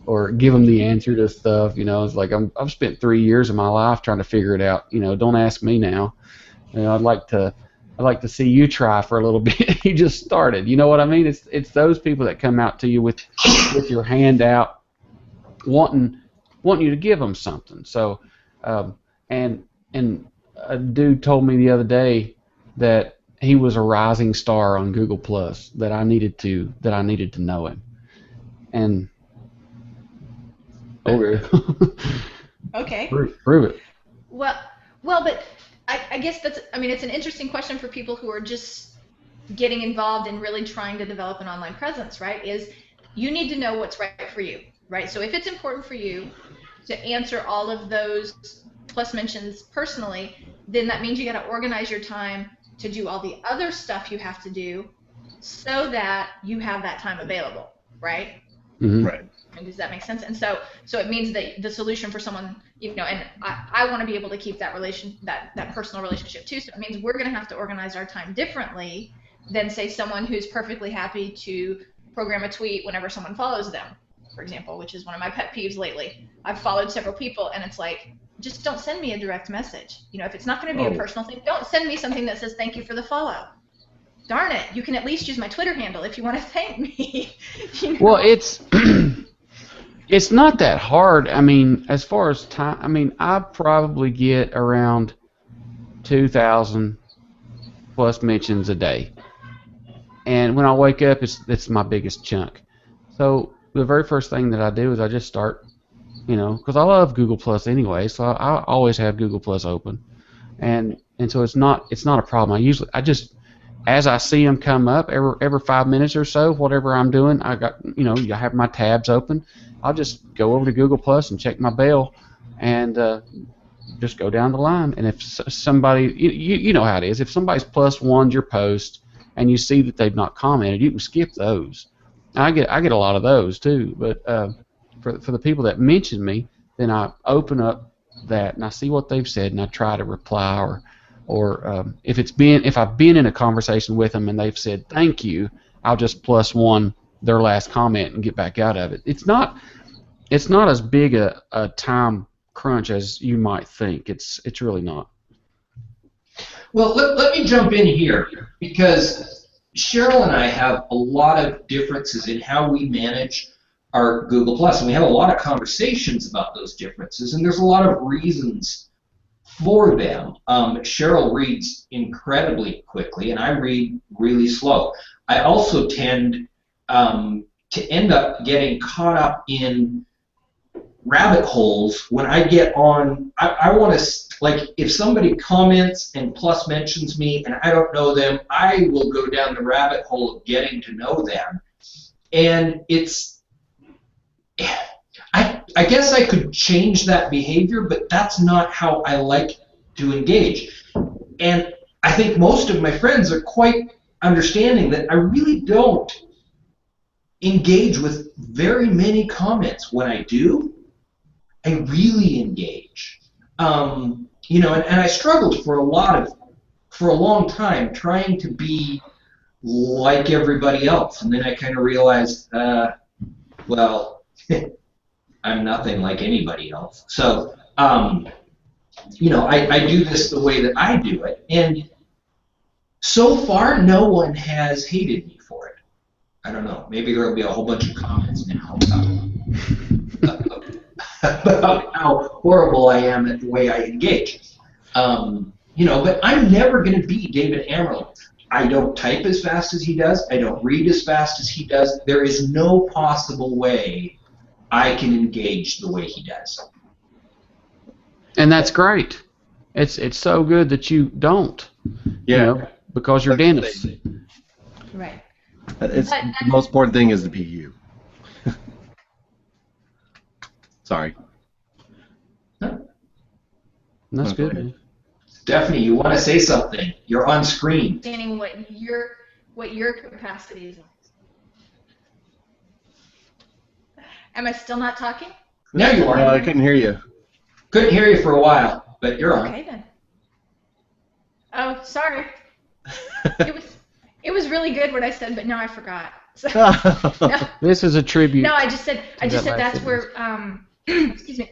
or give them the answer to stuff. It's like I've spent 3 years of my life trying to figure it out. Don't ask me now. I'd like to see you try for a little bit. You just started. You know what I mean? It's those people that come out to you with your hand out, wanting you to give them something. So, and a dude told me the other day that he was a rising star on Google Plus, that I needed to know him. And okay. Okay. Prove it. Well, but I guess it's an interesting question for people who are just getting involved and really trying to develop an online presence, right? Is you need to know what's right for you, right? So if it's important for you to answer all of those plus mentions personally, then that means you got to organize your time to do all the other stuff you have to do so that you have that time available, right? Mm-hmm. Right. And does that make sense? And so it means that the solution for someone, and I want to be able to keep that that personal relationship too. So it means we're going to have to organize our time differently than, say, someone who's perfectly happy to program a tweet whenever someone follows them, for example, which is one of my pet peeves lately. I've followed several people, and it's like, just don't send me a direct message. If it's not going to be a personal thing, don't send me something that says thank you for the follow. Darn it, you can at least use my Twitter handle if you want to thank me. Well, it's not that hard. I mean, as far as time, I probably get around 2,000 plus mentions a day. And when I wake up, it's my biggest chunk. So the very first thing that I do is I just start, because I love Google Plus anyway, so I always have Google Plus open. And so it's not a problem. I just as I see them come up every 5 minutes or so, whatever I'm doing, I have my tabs open. I'll just go over to Google Plus and check my bell, and just go down the line. And if somebody, you know how it is, if somebody's plus one's your post and you see that they've not commented, you can skip those. I get a lot of those too. But for the people that mention me, then I open up that and I see what they've said and I try to reply, or if I've been in a conversation with them and they've said thank you, I'll just plus one their last comment and get back out of it. It's not as big a time crunch as you might think. It's really not. Well, let me jump in here, because Cheryl and I have a lot of differences in how we manage our Google Plus, and we have a lot of conversations about those differences, and there's a lot of reasons for them. Cheryl reads incredibly quickly, and I read really slow. I also tend to end up getting caught up in rabbit holes when I get on. I want to, like, if somebody comments and plus mentions me and I don't know them, I will go down the rabbit hole of getting to know them. And I guess I could change that behavior, but that's not how I like to engage. And I think most of my friends are quite understanding that I really don't engage with very many comments. When I do, I really engage. And I struggled for a long time trying to be like everybody else, and then I kind of realized, well, I'm nothing like anybody else. So, I do this the way that I do it, and so far, no one has hated me for it. I don't know. Maybe there will be a whole bunch of comments now about how horrible I am at the way I engage. But I'm never going to be David Amaral. I don't type as fast as he does. I don't read as fast as he does. There is no possible way I can engage the way he does. And that's great. It's so good that you don't. Yeah. Because you're Dennis. Right. The most important thing is to be you. Sorry. That's good, man. Stephanie, you want to say something? You're on screen. Understanding what your capacities are. Am I still not talking? No, you are. I couldn't hear you. Couldn't hear you for a while, but you're on. Okay then. Oh, sorry. It was really good what I said, but now I forgot. So, no. This is a tribute. No, I just said that's where excuse me.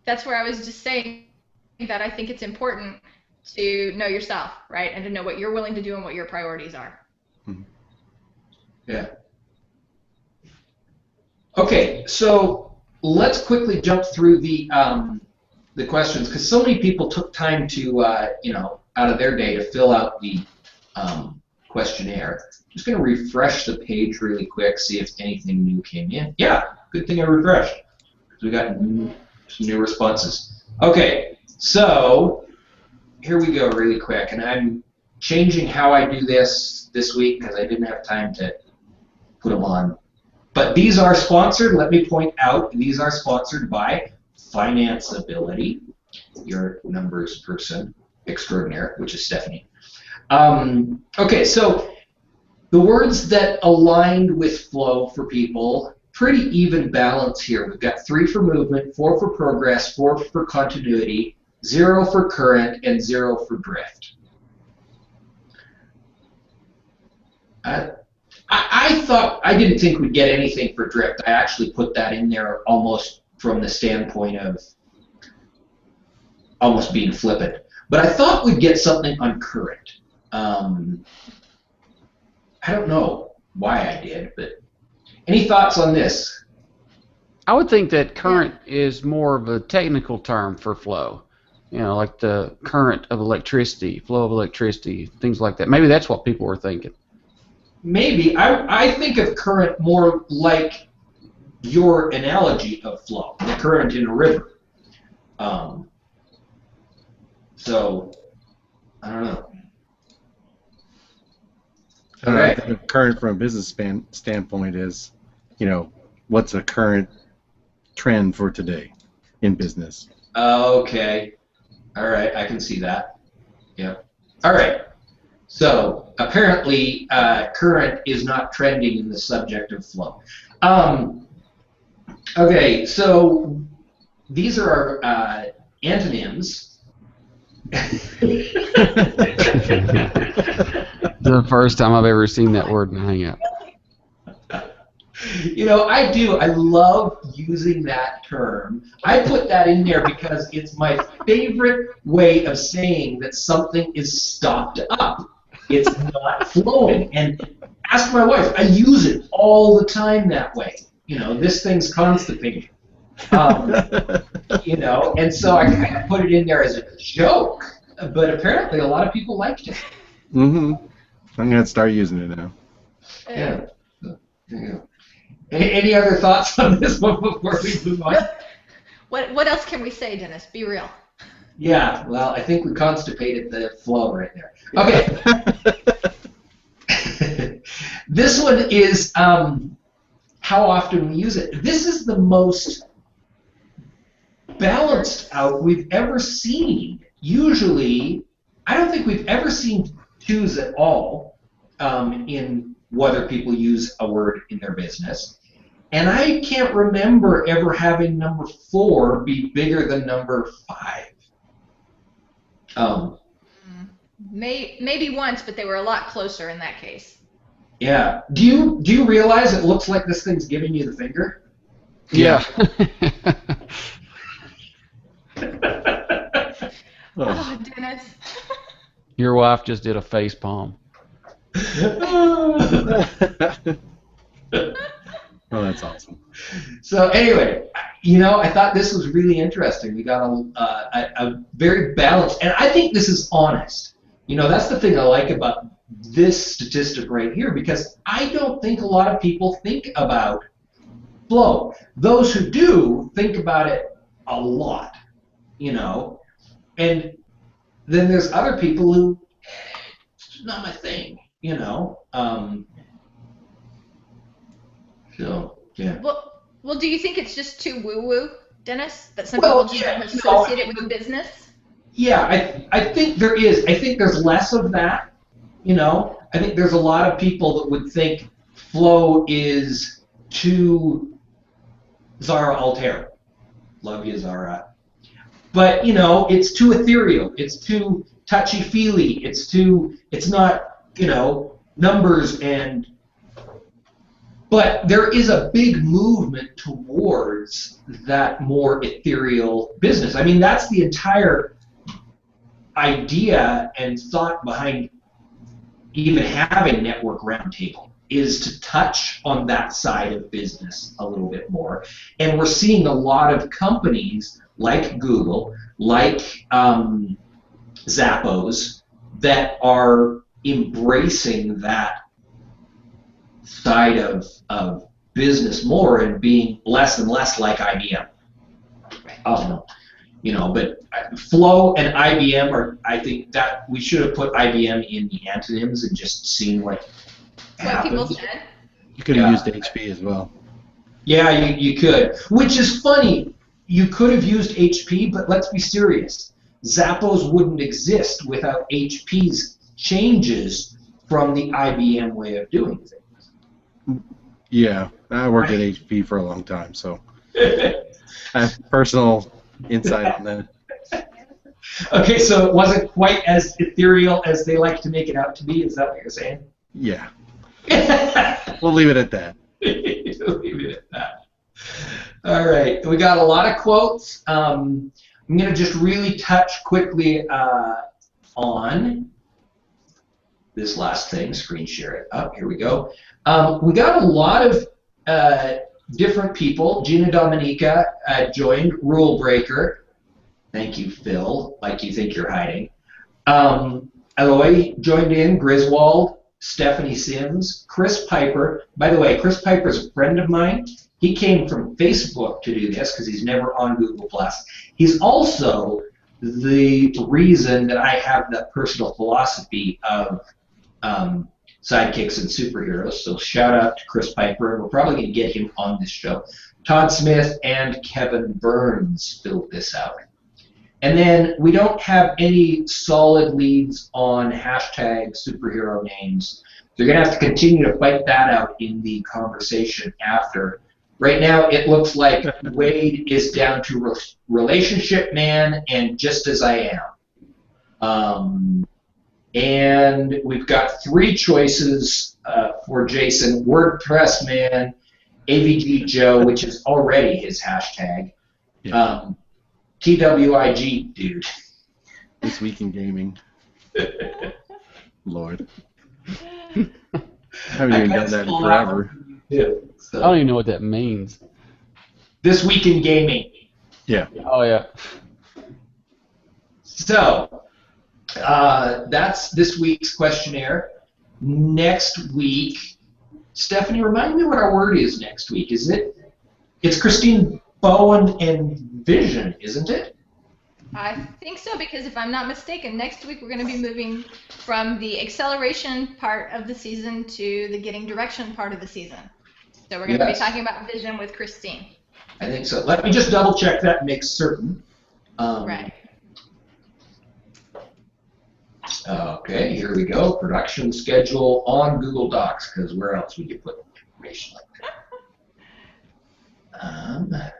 That's where I was just saying that I think it's important to know yourself, right? And to know what you're willing to do and what your priorities are. Yeah. Okay, so let's quickly jump through the questions, because so many people took time to out of their day to fill out the questionnaire. I'm just going to refresh the page really quick, see if anything new came in. Yeah, good thing I refreshed, because we got some new responses. Okay, so here we go really quick, and I'm changing how I do this week because I didn't have time to put them on. But these are sponsored. Let me point out, these are sponsored by Finance Ability, your numbers person. extraordinaire, which is Stephanie. Okay, so the words that aligned with flow for people, pretty even balance here. We've got 3 for movement, 4 for progress, 4 for continuity, 0 for current, and 0 for drift. I thought, I didn't think we'd get anything for drift. I actually put that in there almost from the standpoint of almost being flippant. But I thought we'd get something on current. I don't know why I did, but any thoughts on this? I would think that current is more of a technical term for flow. You know, like the current of electricity, flow of electricity, things like that. Maybe that's what people were thinking. Maybe. I think of current more like your analogy of flow, the current in a river. So, I don't know. I think current from a business standpoint is, you know, what's a current trend for today in business. Okay. All right, I can see that. Yep. All right. So apparently, current is not trending in the subject of flow. Okay, so these are our antonyms. The first time I've ever seen that word in a hangout. You know, I do. I love using that term. I put that in there because it's my favorite way of saying that something is stopped up. It's not flowing. And ask my wife. I use it all the time that way. You know, this thing's constipated. You know, and so I kind of put it in there as a joke. But apparently a lot of people liked it. Mm-hmm. I'm going to start using it now. Yeah. Yeah. Any other thoughts on this one before we move on? What else can we say, Dennis? Be real. Yeah, well, I think we constipated the flow right there. Okay. This one is how often we use it. This is the most balanced out we've ever seen. Usually, I don't think we've ever seen twos at all in whether people use a word in their business. And I can't remember ever having number 4 be bigger than number 5. Maybe once, but they were a lot closer in that case. Yeah. Do you realize it looks like this thing's giving you the finger? Yeah. Oh, Dennis. Your wife just did a face palm. Oh, that's awesome. So anyway, you know, I thought this was really interesting. We got a very balanced, and I think this is honest. You know, that's the thing I like about this statistic right here, because I don't think a lot of people think about flow. Those who do think about it a lot, you know, and then there's other people who, it's not my thing, you know. So, yeah. Well, do you think it's just too woo-woo, Dennis? That some people just don't associate it with business? Yeah, I think there is. I think there's less of that, you know. I think there's a lot of people that would think flow is too Zara Altera. Love you, Zara. But, you know, it's too ethereal. It's too touchy-feely. It's not, you know, numbers and... But there is a big movement towards that more ethereal business. I mean, that's the entire idea and thought behind even having Network Roundtable, is to touch on that side of business a little bit more. And we're seeing a lot of companies like Google, like Zappos, that are embracing that side of business more and being less and less like IBM. You know, but Flow and IBM are, I think that we should have put IBM in the antonyms and just seen what people happens. said. You could have used HP as well. Yeah, you could. Which is funny. You could have used HP, but let's be serious. Zappos wouldn't exist without HP's changes from the IBM way of doing things. Yeah, I worked at HP for a long time, so I have personal insight on that. Okay, so it wasn't quite as ethereal as they like to make it out to be. Is that what you're saying? Yeah. We'll leave it at that. Leave it at that. All right, we got a lot of quotes. I'm going to just really touch quickly on this last thing. Screen share it up. Here we go. We got a lot of different people. Gina Dominica joined. Rule Breaker. Thank you, Phil. Like you think you're hiding. Eloy joined in. Griswold. Stephanie Sims. Chris Piper. By the way, Chris Piper is a friend of mine. He came from Facebook to do this because he's never on Google+. He's also the reason that I have that personal philosophy of sidekicks and superheroes. So shout out to Chris Piper. We're probably going to get him on this show. Todd Smith and Kevin Burns filled this out. And then we don't have any solid leads on hashtag superhero names. They're going to have to continue to fight that out in the conversation after. Right now, it looks like Wade is down to relationship man and just as I am. And we've got 3 choices for Jason. WordPress man, AVG Joe, which is already his hashtag. Yeah. TWIG dude. This Week in Gaming. Lord. I haven't even done that in forever. Yeah, so. I don't even know what that means. This Week in Gaming. Yeah. Oh, yeah. So, that's this week's questionnaire. Next week, Stephanie, remind me what our word is next week. Is it? It's Christine Bowen and Vision, isn't it? I think so, because if I'm not mistaken, next week we're going to be moving from the acceleration part of the season to the getting direction part of the season. So we're going to be talking about Vision with Christine. I think so. Let me just double check that and make certain. Right. Okay, here we go. Production schedule on Google Docs, because where else would you put information like that?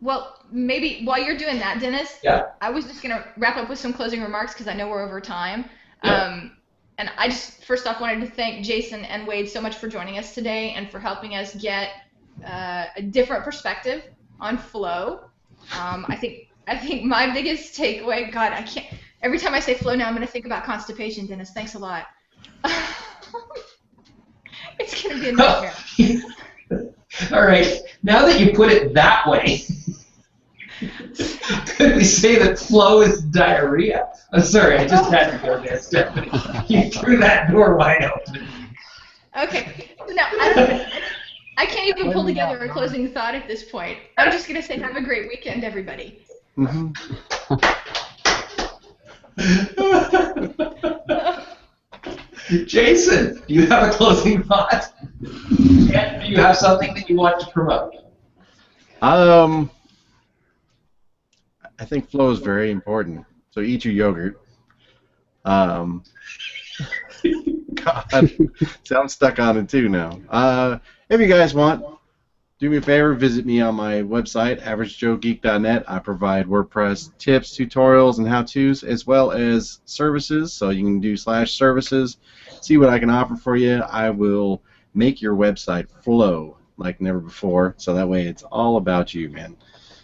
Well, maybe while you're doing that, Dennis, I was just going to wrap up with some closing remarks because I know we're over time. And I just, first off, wanted to thank Jason and Wade so much for joining us today and for helping us get a different perspective on flow. I think my biggest takeaway, God, I can't, every time I say flow now, I'm going to think about constipation, Dennis. Thanks a lot. It's going to be a nightmare. All right, now that you put it that way, could we say that flow is diarrhea? I'm sorry, I just had to go there, Stephanie. You threw that door wide open. Okay, no, I can't even pull together a closing thought at this point. I'm just going to say have a great weekend, everybody. Mm-hmm. Jason, do you have a closing thought? And do you have something that you want to promote? I think flow is very important. So eat your yogurt. God, see, I'm stuck on it too now. If you guys want, do me a favor, visit me on my website, averagejoegeek.net. I provide WordPress tips, tutorials, and how-tos, as well as services. So you can do /services, see what I can offer for you. I will make your website flow like never before, so that way it's all about you, man.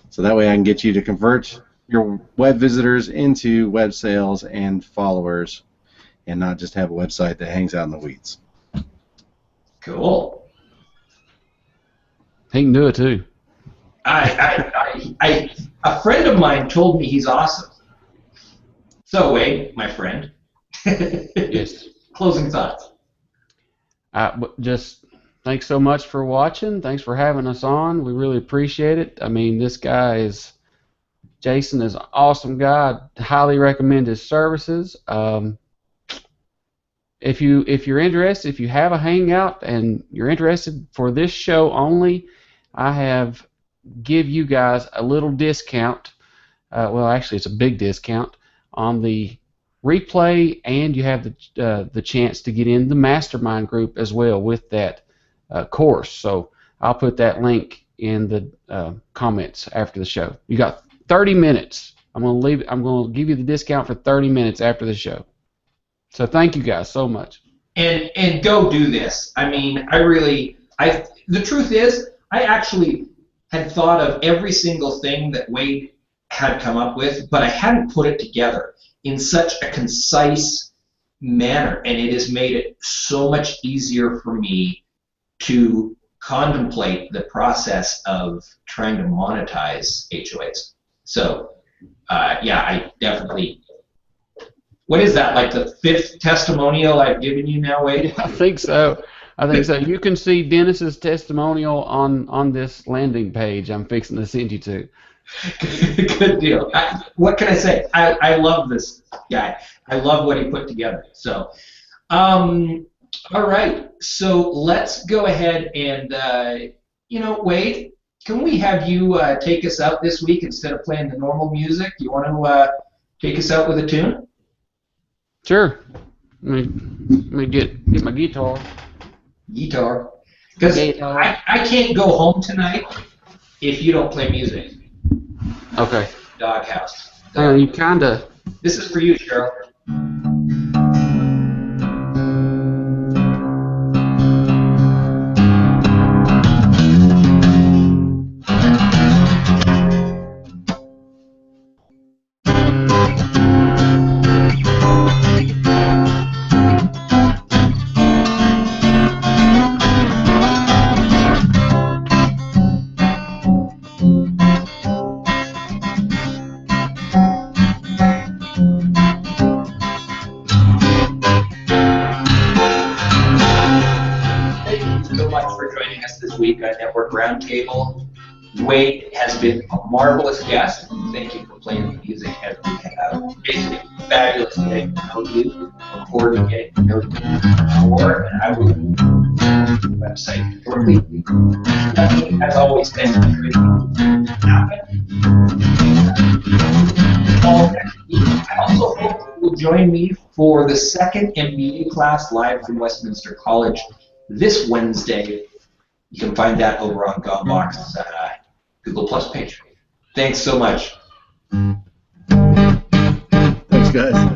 So that way I can get you to convert your web visitors into web sales and followers, and not just have a website that hangs out in the weeds. Cool. He can do it too. A friend of mine told me he's awesome. So Wade, my friend. Yes. Closing thoughts. Just thanks so much for watching. Thanks for having us on. We really appreciate it. I mean, this guy is, Jason is an awesome guy. I'd highly recommend his services. If you're interested, if you have a hangout and you're interested for this show only, I have give you guys a little discount. Well, actually, it's a big discount on the replay, and you have the chance to get in the mastermind group as well with that course. So I'll put that link in the comments after the show. You got 30 minutes. I'm going to give you the discount for 30 minutes after the show. So thank you guys so much. And go do this. I mean, the truth is, I actually had thought of every single thing that Wade had come up with, but I hadn't put it together in such a concise manner, and it has made it so much easier for me to contemplate the process of trying to monetize HOAs. So, yeah, I definitely. What is that, like the 5th testimonial I've given you now, Wade? I think so. You can see Dennis's testimonial on this landing page I'm fixing to send you to. Good deal. What can I say? I love this guy. I love what he put together. So, all right. So let's go ahead and, Wade, can we have you take us out this week instead of playing the normal music? You want to take us out with a tune? Sure. Let me get my guitar. Because I can't go home tonight if you don't play music. Okay. Doghouse. You kind of. This is for you, Cheryl. This week on Network Roundtable. Wade has been a marvelous guest. Thank you for playing the music as we have basically fabulous getting to know you, recording getting to know you more, and I will do the website shortly. As always, thanks for everything happen. I also hope you will join me for the 2nd MBA class live from Westminster College this Wednesday. You can find that over on Gumbox's Google Plus page. Thanks so much. Thanks, guys.